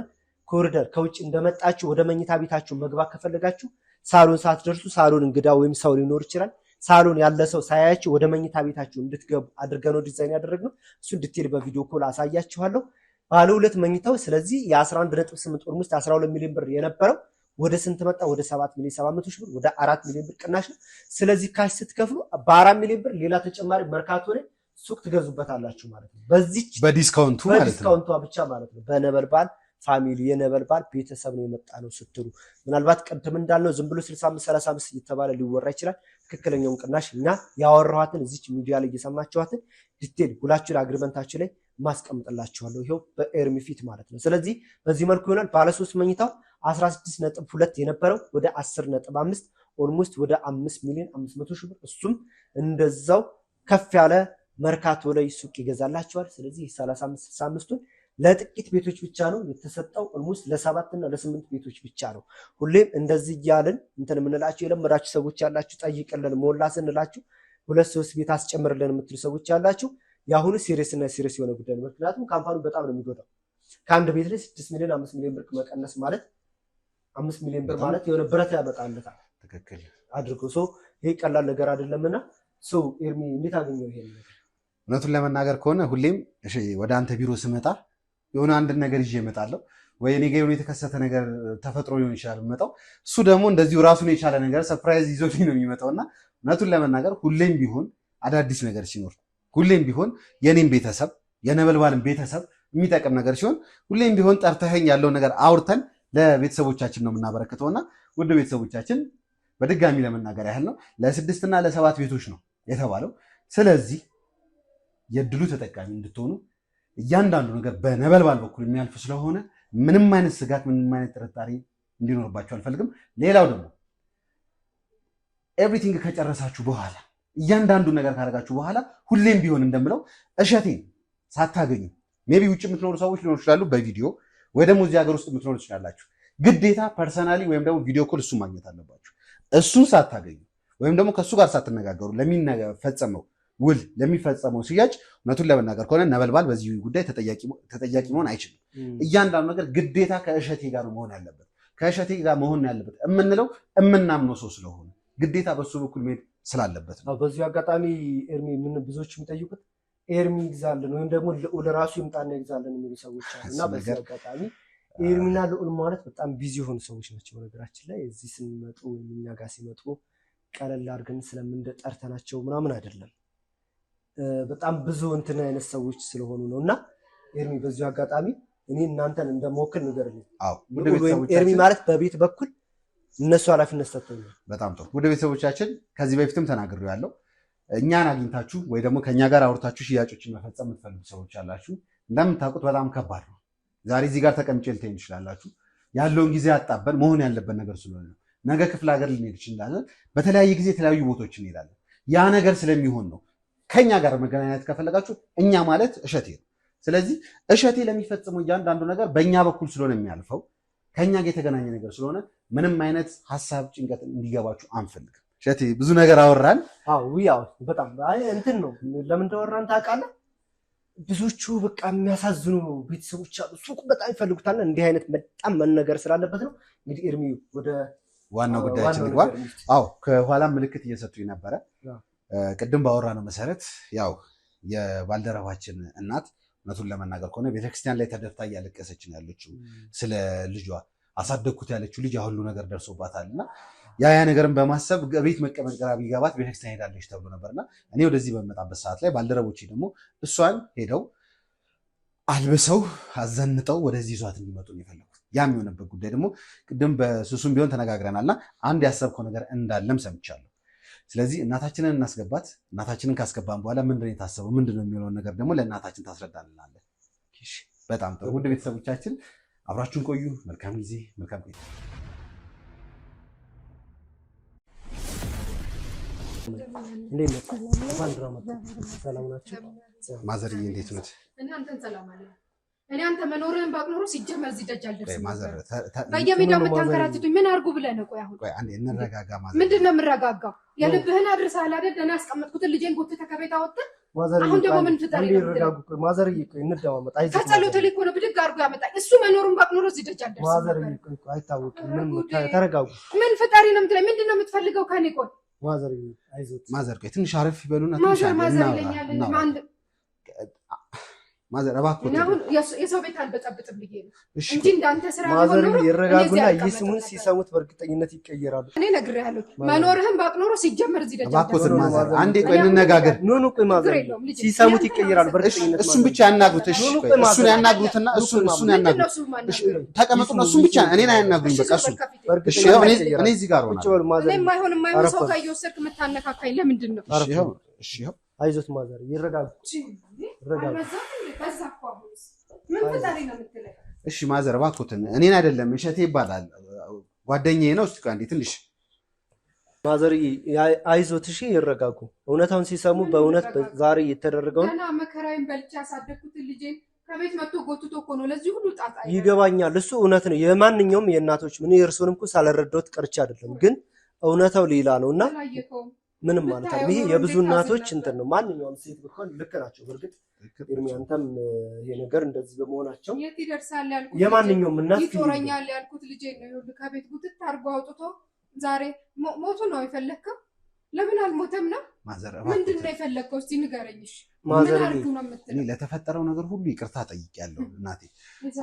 [SPEAKER 4] ኮሪደር ከውጭ እንደመጣችሁ ወደ መኝታ ቤታችሁ መግባት ከፈለጋችሁ ሳሎን ሳትደርሱ፣ ሳሎን እንግዳ ወይም ሰው ሊኖር ይችላል። ሳሎን ያለ ሰው ሳያያችሁ ወደ መኝታ ቤታችሁ እንድትገቡ አድርገን ነው ዲዛይን ያደረግነው። እሱን ዲቴል በቪዲዮ ኮል አሳያችኋለሁ። ባለ ሁለት መኝታው ስለዚህ የ11.8 ኦልሞስት 12 ሚሊዮን ብር የነበረው ወደ ስንት መጣ? ወደ 7 ሚሊዮን 700 ሺህ ብር ወደ 4 ሚሊዮን ብር ቅናሽ ነው። ስለዚህ ካሽ ስትከፍሉ በ4 ሚሊዮን ብር ሌላ ተጨማሪ መርካቶ ላይ ሱቅ ትገዙበታላችሁ ማለት ነው። በዚች
[SPEAKER 2] በዲስካውንቱ ማለት ነው።
[SPEAKER 4] በዲስካውንቷ ብቻ ማለት ነው። በነበልባል ፋሚሊ የነበልባል ቤተሰብ ነው የመጣ ነው ስትሉ ምናልባት ቅድም እንዳልነው ዝም ብሎ 65 35 እየተባለ ሊወራ ይችላል። ትክክለኛውን ቅናሽ እኛ ያወራኋትን እዚች ሚዲያ ላይ እየሰማችኋትን ዲቴል ሁላችሁ አግሪመንታችሁ ላይ ማስቀምጥላችኋለሁ። ይሄው በኤርሚ ፊት ማለት ነው። ስለዚህ በዚህ መልኩ ይሆናል። ባለ 3 መኝታው 16.2 የነበረው ወደ 10.5 ኦልሞስት ወደ 5 ሚሊዮን 500 ሺህ ብር እሱም እንደዛው ከፍ ያለ መርካቶ ላይ ሱቅ ይገዛላችኋል። ስለዚህ 35 65ቱን ለጥቂት ቤቶች ብቻ ነው የተሰጠው። ኦልሞስት ለ7 እና ለ8 ቤቶች ብቻ ነው። ሁሌም እንደዚህ እያልን እንትን የምንላችሁ የለመዳችሁ ሰዎች ያላችሁ ጠይቅልን ሞላ ስንላችሁ 2-3 ቤት አስጨምርልን የምትሉ ሰዎች ያላችሁ የአሁኑ ሲሪየስ እና ሲሪየስ የሆነ ጉዳይ ነው። ምክንያቱም ካምፓኒው በጣም ነው የሚጎዳው። ከአንድ ቤት ላይ 6 ሚሊዮን 5 ሚሊዮን ብር መቀነስ ማለት 5 ሚሊዮን ብር ማለት የሆነ ብረት ያመጣለታል።
[SPEAKER 2] ትክክል
[SPEAKER 4] አድርጎ ሰው ይሄ ቀላል ነገር አይደለምና ሰው ኤርሚ እንዴት አገኘው ይሄን ነገር?
[SPEAKER 2] እውነቱን ለመናገር ከሆነ ሁሌም እሺ ወደ አንተ ቢሮ ስመጣ የሆነ አንድ ነገር ይዤ እመጣለሁ። ወይ እኔ ጋር የተከሰተ ነገር ተፈጥሮ ሊሆን ይችላል የምመጣው። እሱ ደግሞ እንደዚሁ ራሱን የቻለ ነገር ሰርፕራይዝ ይዞልኝ ነው የሚመጣውና እውነቱን ለመናገር ሁሌም ቢሆን አዳዲስ ነገር ሲኖር ሁሌም ቢሆን የኔም ቤተሰብ የነበልባልን ቤተሰብ የሚጠቅም ነገር ሲሆን ሁሌም ቢሆን ጠርተኸኝ ያለውን ነገር አውርተን ለቤተሰቦቻችን ነው የምናበረክተውና ውድ ቤተሰቦቻችን በድጋሚ ለመናገር ያህል ነው ለ6 እና ለ7 ቤቶች ነው የተባለው። ስለዚህ የድሉ ተጠቃሚ እንድትሆኑ እያንዳንዱ ነገር በነበልባል በኩል የሚያልፍ ስለሆነ ምንም አይነት ስጋት ምንም አይነት ጥርጣሬ እንዲኖርባችሁ አልፈልግም። ሌላው ደግሞ ኤቭሪቲንግ ከጨረሳችሁ በኋላ እያንዳንዱ ነገር ካደረጋችሁ በኋላ ሁሌም ቢሆን እንደምለው እሸቴን ሳታገኙ ሜቢ ውጭ የምትኖሩ ሰዎች ሊኖሩ ይችላሉ በቪዲዮ ወይ ደግሞ እዚህ ሀገር ውስጥ የምትኖሩ ትችላላችሁ። ግዴታ ፐርሰናሊ ወይም ደግሞ ቪዲዮ ኮል እሱን ማግኘት አለባችሁ። እሱን ሳታገኙ ወይም ደግሞ ከእሱ ጋር ሳትነጋገሩ ለሚፈጸመው ውል ለሚፈጸመው ሽያጭ እውነቱን ለመናገር ከሆነ ነበልባል በዚህ ጉዳይ ተጠያቂ መሆን አይችልም። እያንዳንዱ ነገር ግዴታ ከእሸቴ ጋር መሆን ያለበት ከእሸቴ ጋር መሆን ያለበት የምንለው የምናምነው ሰው ስለሆነ ግዴታ በሱ በኩል መሄድ ስላለበት ነው።
[SPEAKER 4] በዚሁ አጋጣሚ ኤርሚ ምን ብዙዎች የሚጠይቁት ኤርሚ ይግዛልን ወይም ደግሞ ልዑል ራሱ ይምጣና ይግዛልን የሚሉ ሰዎች አሉ እና በዚህ አጋጣሚ ኤርሚና ልዑል ማለት በጣም ቢዚ የሆኑ ሰዎች ናቸው። ነገራችን ላይ እዚህ ስንመጡ ወይም እኛ ጋር ሲመጡ ቀለል አድርገን ስለምንጠርተናቸው ምናምን አይደለም። በጣም ብዙ እንትን አይነት ሰዎች ስለሆኑ ነው እና ኤርሚ በዚሁ አጋጣሚ እኔ እናንተን እንደመወክል ንገርልኝ። ኤርሚ ማለት በቤት በኩል እነሱ ኃላፊነት ሰጥተውኛል።
[SPEAKER 2] በጣም ጥሩ ውድ ቤተሰቦቻችን፣ ከዚህ በፊትም ተናግሬው ያለው እኛን አግኝታችሁ ወይ ደግሞ ከኛ ጋር አውርታችሁ ሽያጮችን መፈጸም የምትፈልጉ ሰዎች አላችሁ። እንደምታውቁት በጣም ከባድ ነው። ዛሬ እዚህ ጋር ተቀምጬ ልትሄዱ ትችላላችሁ። ያለውን ጊዜ አጣበን መሆን ያለበት ነገር ስለሆነ ነው። ነገ ክፍለ ሀገር ልንሄድ እንችላለን። በተለያየ ጊዜ የተለያዩ ቦታዎች እንሄዳለን። ያ ነገር ስለሚሆን ነው ከኛ ጋር መገናኘት ከፈለጋችሁ እኛ ማለት እሸቴ ነው። ስለዚህ እሸቴ ለሚፈጽመው እያንዳንዱ ነገር በእኛ በኩል ስለሆነ የሚያልፈው ከኛ ጋር የተገናኘ ነገር ስለሆነ ምንም አይነት ሀሳብ ጭንቀት እንዲገባችሁ አንፈልግም። እሸቴ ብዙ ነገር አወራን።
[SPEAKER 4] ያው በጣም እንትን ነው። ለምን እንደወራን ታውቃለህ? ብዙዎቹ በቃ የሚያሳዝኑ ቤተሰቦች አሉ። ሱቁ በጣም ይፈልጉታል። እንዲህ አይነት በጣም መነገር ስላለበት ነው። እንግዲህ ኤርሚ ወደ
[SPEAKER 2] ዋናው ጉዳያችን ይግባ። አዎ ከኋላ ምልክት እየሰጡኝ ነበረ። ቅድም ባወራነው መሰረት ያው የባልደረባችን እናት እውነቱን ለመናገር ከሆነ ቤተክርስቲያን ላይ ተደፍታ እያለቀሰች ነው ያለችው። ስለ ልጇ አሳደግኩት ያለችው ልጅ ሁሉ ነገር ደርሶባታል እና ያ ነገርን በማሰብ ቤት መቀመጥ ግራ ቢገባት ቤተክርስቲያን ሄዳለች ተብሎ ነበርና እኔ ወደዚህ በመጣበት ሰዓት ላይ ባልደረቦቼ ደግሞ እሷን ሄደው አልብሰው አዘንጠው ወደዚህ ይዟት እንዲመጡ ነው የፈለጉት። ያም የሆነበት ጉዳይ ደግሞ ቅድም በሱሱም ቢሆን ተነጋግረናልና አንድ ያሰብከው ነገር እንዳለም ሰምቻለሁ። ስለዚህ እናታችንን እናስገባት። እናታችንን ካስገባን በኋላ ምንድነው የታሰበው ምንድነው የሚሆነውን ነገር ደግሞ ለእናታችን ታስረዳልናለን። በጣም ጥሩ። ውድ ቤተሰቦቻችን አብራችሁን ቆዩ። መልካም ጊዜ፣ መልካም ቆይታ። ማዘርዬ እንዴት ነዎት?
[SPEAKER 1] እኔ አንተ መኖርህን ባቅ ኖሮ ሲጀመር እዚህ ደጅ አልደርስም ነበር። በየሜዳው የምታንከራትቱኝ ምን አድርጉ ብለህ ነው? ቆይ አሁን
[SPEAKER 2] አንዴ እንረጋጋ። ማዘር
[SPEAKER 1] ምንድን ነው የምረጋጋው? የልብህን አድርሰሃል አይደል? እኔ ያስቀመጥኩትን ልጄን ጎትተህ ከቤት አወጥተህ አሁን ደግሞ ምን ፍጠሪ ነው?
[SPEAKER 4] ማዘርዬ ቆይ እንደማመጣ
[SPEAKER 1] ከጸሎት ላይ እኮ ነው ብድግ አድርጎ ያመጣኝ። እሱ መኖሩን ባቅ ኖሮ እዚህ ደጅ አልደርስም ነበር።
[SPEAKER 4] ማዘርዬ ቆይ አይታወቅም። ምን ተረጋጉ።
[SPEAKER 1] ምን ፍጠሪ ነው የምትለኝ? ምንድን ነው የምትፈልገው ከኔ? ቆይ
[SPEAKER 4] ማዘርዬ አይዞት።
[SPEAKER 2] ማዘር ቆይ ትንሽ አረፍ ይበሉና ትንሽ
[SPEAKER 1] ማዘር ይለኛል።
[SPEAKER 2] ማዘር እባክዎት
[SPEAKER 1] አሁን የሰው ቤት አልበጠብጥም ብዬ ነው እንጂ እንዳንተ ስራ
[SPEAKER 4] ማዘር ይረጋጉና ይስሙን ሲሰሙት በእርግጠኝነት ይቀየራሉ።
[SPEAKER 1] እኔ ነግሬሃለሁ። መኖርህን ባቅ ኖሮ ሲጀመር እዚህ ደጃ
[SPEAKER 2] እባክዎት ማዘር አንዴ ቆይ እንነጋገር።
[SPEAKER 4] ኑ ቆይ ማዘር ሲሰሙት ይቀየራሉ በእርግጠኝነት።
[SPEAKER 2] እሱን ብቻ ያናግሩት። እሺ እሱን ያናግሩትና እሱን ያናግሩት። እሺ ተቀመጡና እሱን ብቻ እኔን አያናግሩኝ። በቃ እሱ እሺ እኔ እዚህ ጋር ሆናለሁ።
[SPEAKER 1] እኔ የማይሆን ሰው ጋር እየወሰድክ የምታነካካኝ ለምንድን ነው?
[SPEAKER 2] እሺ
[SPEAKER 4] አይዞት ማዘር ይረጋጉ።
[SPEAKER 2] እሺ ማዘር እባክዎትን እኔን አይደለም እሸቴ ይባላል ጓደኛዬ ነው። እስቲ አንዴ ትንሽ
[SPEAKER 4] ማዘር አይዞት። እሺ ይረጋጉ። እውነታውን ሲሰሙ በእውነት ዛሬ የተደረገውን
[SPEAKER 1] ገና መከራዬን በልቼ ያሳደግኩትን ልጄን ከቤት መጥቶ ጎትቶ እኮ ነው ለዚህ ሁሉ ጣጣ።
[SPEAKER 4] ይገባኛል። እሱ እውነት ነው። የማንኛውም የእናቶች ምን የእርሶንም እኮ ሳልረዳዎት ቀርቼ አይደለም፣ ግን እውነታው ሌላ ነውና ምንም ማለት ነው። ይሄ የብዙ እናቶች እንትን ነው። ማንኛውም ሴት ብትሆን ልክ ናቸው። በእርግጥ ኤርሚ አንተም ይሄ ነገር እንደዚህ በመሆናቸው
[SPEAKER 1] የት ይደርሳል ያልኩት
[SPEAKER 4] የማንኛውም እናት
[SPEAKER 1] ይጦረኛል ያልኩት ልጄ ነው ይሁን ከቤት ጉትት አድርጎ አውጥቶ ዛሬ ሞቱ ነው የፈለከው? ለምን አልሞተም ነው?
[SPEAKER 2] ማዘር
[SPEAKER 1] ምንድን ነው የፈለከው? እስቲ ንገረኝ። እሺ
[SPEAKER 4] ማዘር
[SPEAKER 2] እኔ ለተፈጠረው ነገር ሁሉ ይቅርታ ጠይቄያለሁ እናቴ።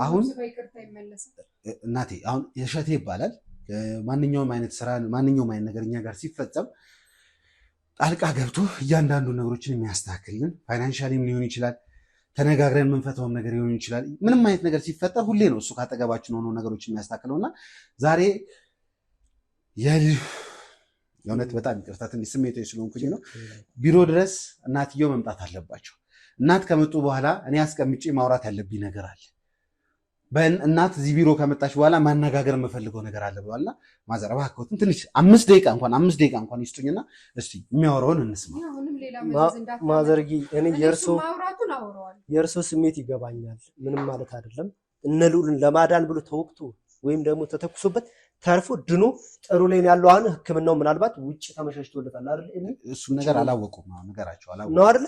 [SPEAKER 2] አሁን
[SPEAKER 1] ይቅርታ ይመለሳል
[SPEAKER 2] እናቴ። አሁን እሸቴ ይባላል። ማንኛውም አይነት ስራ ማንኛውም አይነት ነገር እኛ ጋር ሲፈጸም ጣልቃ ገብቶ እያንዳንዱ ነገሮችን የሚያስተካክልን ፋይናንሻሊም ሊሆን ይችላል፣ ተነጋግረን የምንፈታውም ነገር ሊሆን ይችላል። ምንም አይነት ነገር ሲፈጠር ሁሌ ነው እሱ ካጠገባችን ሆኖ ነገሮችን የሚያስተካክለው እና ዛሬ የእውነት በጣም ይቅርታ ትንሽ ስሜታዊ ስለሆንኩኝ ነው። ቢሮ ድረስ እናትየው መምጣት አለባቸው። እናት ከመጡ በኋላ እኔ አስቀምጬ ማውራት ያለብኝ ነገር አለ። እናት እዚህ ቢሮ ከመጣች በኋላ ማነጋገር የምፈልገው ነገር አለ ብሏልና ማዘር እባክዎትን ትንሽ 5 ደቂቃ እንኳን ይስጡኝና እስቲ የሚያወራውን እንስማ።
[SPEAKER 4] ማዘርጊ እኔ የእርሶ ስሜት ይገባኛል። ምንም ማለት አይደለም። እነ ልዑልን ለማዳን ብሎ ተወቅቶ ወይም ደግሞ ተተኩሶበት ተርፎ ድኖ ጥሩ ላይ ያለው አሁን ሕክምናው ምናልባት ውጭ ተመሻሽቶለታል አይደል?
[SPEAKER 2] እሱ ነገር አላወቁም ነገራቸው አላወቁም
[SPEAKER 4] ነው አይደል?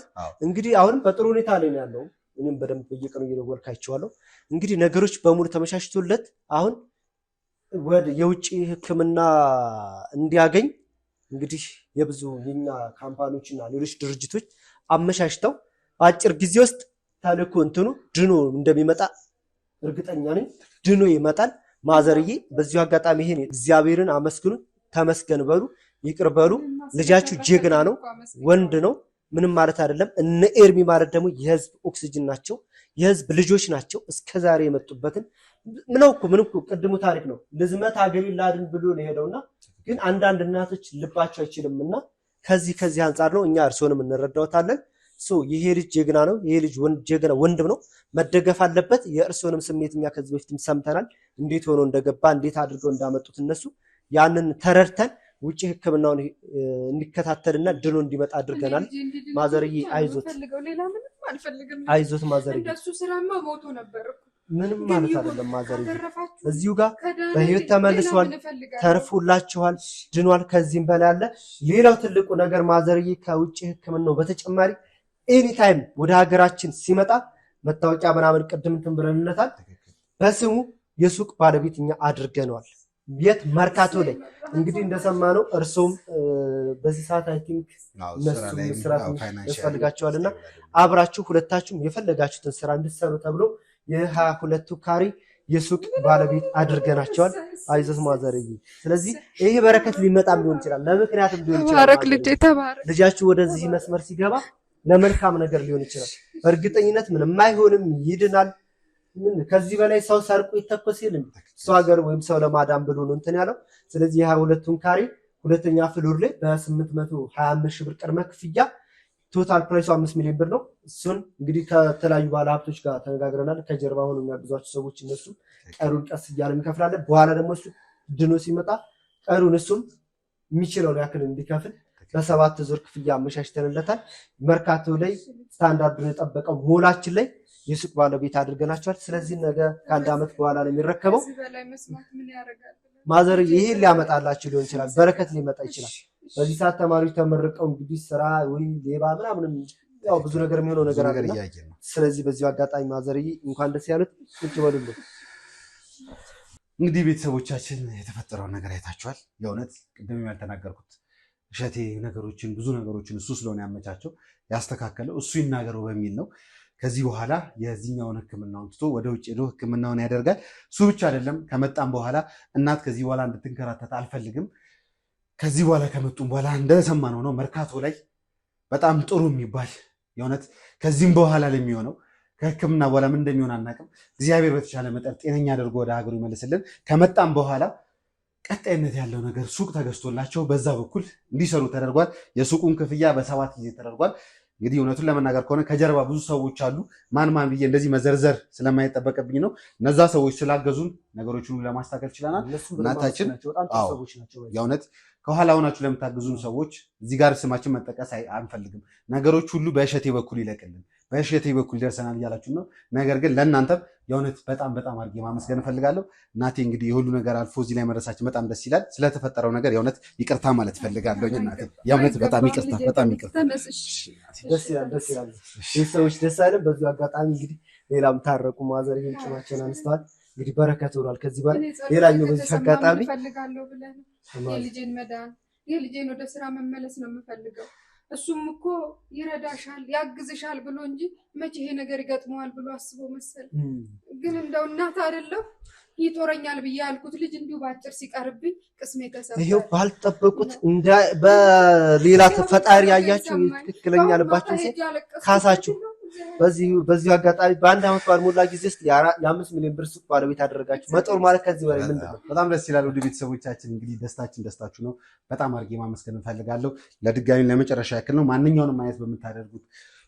[SPEAKER 4] እንግዲህ አሁንም በጥሩ ሁኔታ ላይ ነው ያለው። እኔም በደንብ በየቀኑ እየደወልካቸዋለሁ። እንግዲህ ነገሮች በሙሉ ተመቻችቶለት አሁን ወደ የውጭ ሕክምና እንዲያገኝ እንግዲህ የብዙ የኛ ካምፓኒዎችና ሌሎች ድርጅቶች አመቻችተው በአጭር ጊዜ ውስጥ ተልኮ እንትኑ ድኖ እንደሚመጣ እርግጠኛ ነኝ። ድኖ ይመጣል። ማዘርዬ በዚሁ አጋጣሚ ይሄን እግዚአብሔርን አመስግኑ፣ ተመስገን በሉ፣ ይቅር በሉ። ልጃችሁ ጀግና ነው፣ ወንድ ነው። ምንም ማለት አይደለም። እነ ኤርሚ ማለት ደግሞ የህዝብ ኦክሲጅን ናቸው፣ የህዝብ ልጆች ናቸው። እስከዛሬ የመጡበትን ምንም እኮ ቅድሙ ታሪክ ነው። ልዝመት ሀገሬን ላድን ብሎ ነው ሄደውና ግን አንዳንድ እናቶች ልባቸው አይችልምና ከዚህ አንጻር ነው እኛ እርሶንም እንረዳውታለን። ይሄ ልጅ ጀግና ነው፣ ይሄ ልጅ ጀግና ወንድም ነው፣ መደገፍ አለበት። የእርሶንም ስሜት እኛ ከዚህ በፊትም ሰምተናል፣ እንዴት ሆኖ እንደገባ እንዴት አድርገው እንዳመጡት እነሱ ያንን ተረድተን ውጪ ሕክምናውን እንዲከታተልና ድኖ እንዲመጣ አድርገናል። ማዘርዬ አይዞት፣ አይዞት ማዘርዬ።
[SPEAKER 1] እንደሱ ስራማ ሞቶ ነበር።
[SPEAKER 4] ምንም ማለት አይደለም ማዘርዬ። እዚሁ ጋር በህይወት ተመልሷል፣ ተርፎላችኋል፣ ድኗል። ከዚህም በላይ አለ። ሌላው ትልቁ ነገር ማዘርዬ ከውጪ ሕክምናው በተጨማሪ ኤኒታይም ወደ ሀገራችን ሲመጣ መታወቂያ ምናምን ቅድም እንትን ብለንለታል። በስሙ የሱቅ ባለቤት እኛ አድርገነዋል። የት መርካቶ ላይ እንግዲህ እንደሰማነው እርሶም በዚህ ሰዓት አይ ቲንክ እነሱ ስራ ያስፈልጋቸዋልና አብራችሁ ሁለታችሁም የፈለጋችሁትን ስራ እንድትሰሩ ተብሎ የ22 ካሬ የሱቅ ባለቤት አድርገናቸዋል። አይዞህ ማዘርዬ። ስለዚህ ይሄ በረከት ሊመጣም ሊሆን ይችላል፣ ለምክንያትም ሊሆን ይችላል። ልጃችሁ ወደዚህ መስመር ሲገባ ለመልካም ነገር ሊሆን ይችላል። በእርግጠኝነት ምንም አይሆንም፣ ይድናል። ከዚህ በላይ ሰው ሰርቆ ይተኮስ የለም። ሰው ሀገር ወይም ሰው ለማዳን ብሎ ነው እንትን ያለው። ስለዚህ የ22ቱን ካሬ ሁለተኛ ፍሎር ላይ በ825 ሺህ ብር ቅድመ ክፍያ ቶታል ፕራይሱ 5 ሚሊዮን ብር ነው። እሱን እንግዲህ ከተለያዩ ባለሀብቶች ጋር ተነጋግረናል። ከጀርባ ሆነው የሚያግዟቸው ሰዎች እነሱ ቀሩን ቀስ እያለን እንከፍላለን። በኋላ ደግሞ እሱ ድኖ ሲመጣ ቀሩን እሱም የሚችለውን ያክል እንዲከፍል በ7 ዙር ክፍያ አመቻችተንለታል። መርካቶ ላይ ስታንዳርዱን የጠበቀው ሞላችን ላይ የሱቅ ባለቤት አድርገናቸዋል። ስለዚህ ነገ ከአንድ ዓመት በኋላ ነው የሚረከበው። ማዘር ይሄን ሊያመጣላችሁ ሊሆን ይችላል፣ በረከት ሊመጣ ይችላል። በዚህ ሰዓት ተማሪዎች ተመርቀው እንግዲህ ስራ ወይ ሌባ ምናምን ያው ብዙ ነገር የሚሆነው ነገር አለ። ስለዚህ በዚህ አጋጣሚ ማዘርዬ እንኳን ደስ ያሉት። ቁጭ በሉልን።
[SPEAKER 2] እንግዲህ ቤተሰቦቻችን የተፈጠረውን ነገር አይታችኋል። የእውነት ቅድም ያልተናገርኩት እሸቴ ነገሮችን ብዙ ነገሮችን እሱ ስለሆነ ያመቻቸው ያስተካከለው እሱ ይናገረው በሚል ነው። ከዚህ በኋላ የዚህኛውን ሕክምናውን ትቶ ወደ ውጭ ሄዶ ሕክምናውን ያደርጋል። እሱ ብቻ አይደለም፣ ከመጣም በኋላ እናት ከዚህ በኋላ እንድትንከራተት አልፈልግም። ከዚህ በኋላ ከመጡም በኋላ እንደሰማነው ነው መርካቶ ላይ በጣም ጥሩ የሚባል የእውነት ከዚህም በኋላ ለሚሆነው ከሕክምና በኋላ ምን እንደሚሆን አናውቅም። እግዚአብሔር በተቻለ መጠን ጤነኛ አድርጎ ወደ ሀገሩ ይመልስልን። ከመጣም በኋላ ቀጣይነት ያለው ነገር ሱቅ ተገዝቶላቸው በዛ በኩል እንዲሰሩ ተደርጓል። የሱቁን ክፍያ በ7 ጊዜ ተደርጓል። እንግዲህ እውነቱን ለመናገር ከሆነ ከጀርባ ብዙ ሰዎች አሉ። ማን ማን ብዬ እንደዚህ መዘርዘር ስለማይጠበቅብኝ ነው። እነዛ ሰዎች ስላገዙን ነገሮችን ሁሉ ለማስተካከል ችለናል። እናታችን የእውነት ከኋላ ሆናችሁ ለምታግዙን ሰዎች እዚህ ጋር ስማችን መጠቀስ አንፈልግም። ነገሮች ሁሉ በእሸቴ በኩል ይለቅልን፣ በእሸቴ በኩል ደርሰናል እያላችሁ ነው። ነገር ግን ለእናንተም የእውነት በጣም በጣም አድርጌ ማመስገን እፈልጋለሁ። እናቴ እንግዲህ የሁሉ ነገር አልፎ እዚህ ላይ መድረሳችን በጣም ደስ ይላል። ስለተፈጠረው ነገር የእውነት ይቅርታ ማለት እፈልጋለሁ። እናቴ የእውነት በጣም ይቅርታ፣ በጣም ይቅርታ።
[SPEAKER 4] ደስ ይላል፣ ደስ ይላል። ቤተሰቦች ደስ አይልም? በዚሁ አጋጣሚ እንግዲህ ሌላም ታረቁ። ማዘር ይሄን ጭማቸውን አንስተዋል። እንግዲህ በረከት ሆኗል። ከዚህ በኋላ ሌላኛው በዚህ አጋጣሚ
[SPEAKER 1] የልጄን መዳን የልጄን ወደ ስራ መመለስ ነው የምፈልገው። እሱም እኮ ይረዳሻል ያግዝሻል ብሎ እንጂ መቼ ይሄ ነገር ይገጥመዋል ብሎ አስቦ መሰል። ግን እንደው እናት አይደለም ይጦረኛል ብዬ ያልኩት ልጅ እንዲሁ ባጭር ሲቀርብኝ ቅስሜ ተሰበረ።
[SPEAKER 4] ይሄው ባልጠበቁት በሌላ ፈጣሪ ያያችሁ ትክክለኛ ልባችሁ ካሳችሁ። በዚህ አጋጣሚ በአንድ ዓመት ባልሞላ ጊዜ ውስጥ የ5 ሚሊዮን ብር ሱቅ ባለቤት አደረጋችሁ። መጦር ማለት ከዚህ በላይ ምንድን ነው?
[SPEAKER 2] በጣም ደስ ይላል። ውድ ቤተሰቦቻችን እንግዲህ ደስታችሁ ነው። በጣም አድርጌ ማመስገን እንፈልጋለሁ። ለድጋሚ ለመጨረሻ ያክል ነው። ማንኛውንም አይነት በምታደርጉት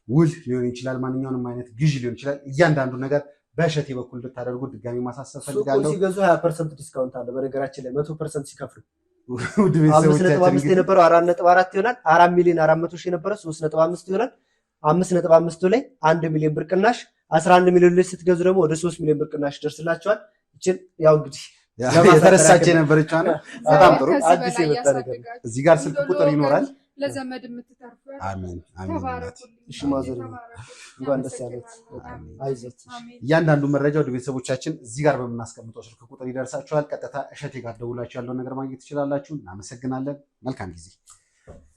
[SPEAKER 2] ውል ሊሆን ይችላል፣ ማንኛውንም አይነት ግዥ ሊሆን ይችላል። እያንዳንዱ ነገር በእሸቴ በኩል እንድታደርጉ ድጋሚ ማሳሰብ ፈልጋለሁ።
[SPEAKER 4] ሲገዙ 20% ዲስካውንት አለ። በነገራችን ላይ 100% ሲከፍሉ ውድ ቤተሰቦቻችን 5.5 የነበረው 4.4 ይሆናል። 4 ሚሊዮን 400 ሺህ የነበረው 3.5 ይሆናል። 5.5 ላይ 1 ሚሊዮን ብር ቅናሽ፣ 11 ሚሊዮን ላይ ስትገዙ ደግሞ ወደ 3 ሚሊዮን ብር ቅናሽ ይደርስላችኋል። እቺን ያው እንግዲህ
[SPEAKER 2] የተረሳች የነበረችው ነው። በጣም ጥሩ
[SPEAKER 4] አዲስ የመጣ ነገር።
[SPEAKER 2] እዚህ ጋር ስልክ ቁጥር ይኖራል።
[SPEAKER 1] ለዘመድ የምትተርፉ
[SPEAKER 2] አሜን አሜን።
[SPEAKER 4] እሺ ማዘር እንኳን ደስ ያለት። አይዞት።
[SPEAKER 2] እያንዳንዱ መረጃ ወደ ቤተሰቦቻችን እዚህ ጋር በምናስቀምጠው ስልክ ቁጥር ይደርሳችኋል። ቀጥታ እሸቴ ጋር ደውላችሁ ያለውን ነገር ማግኘት ትችላላችሁ። እናመሰግናለን። መልካም ጊዜ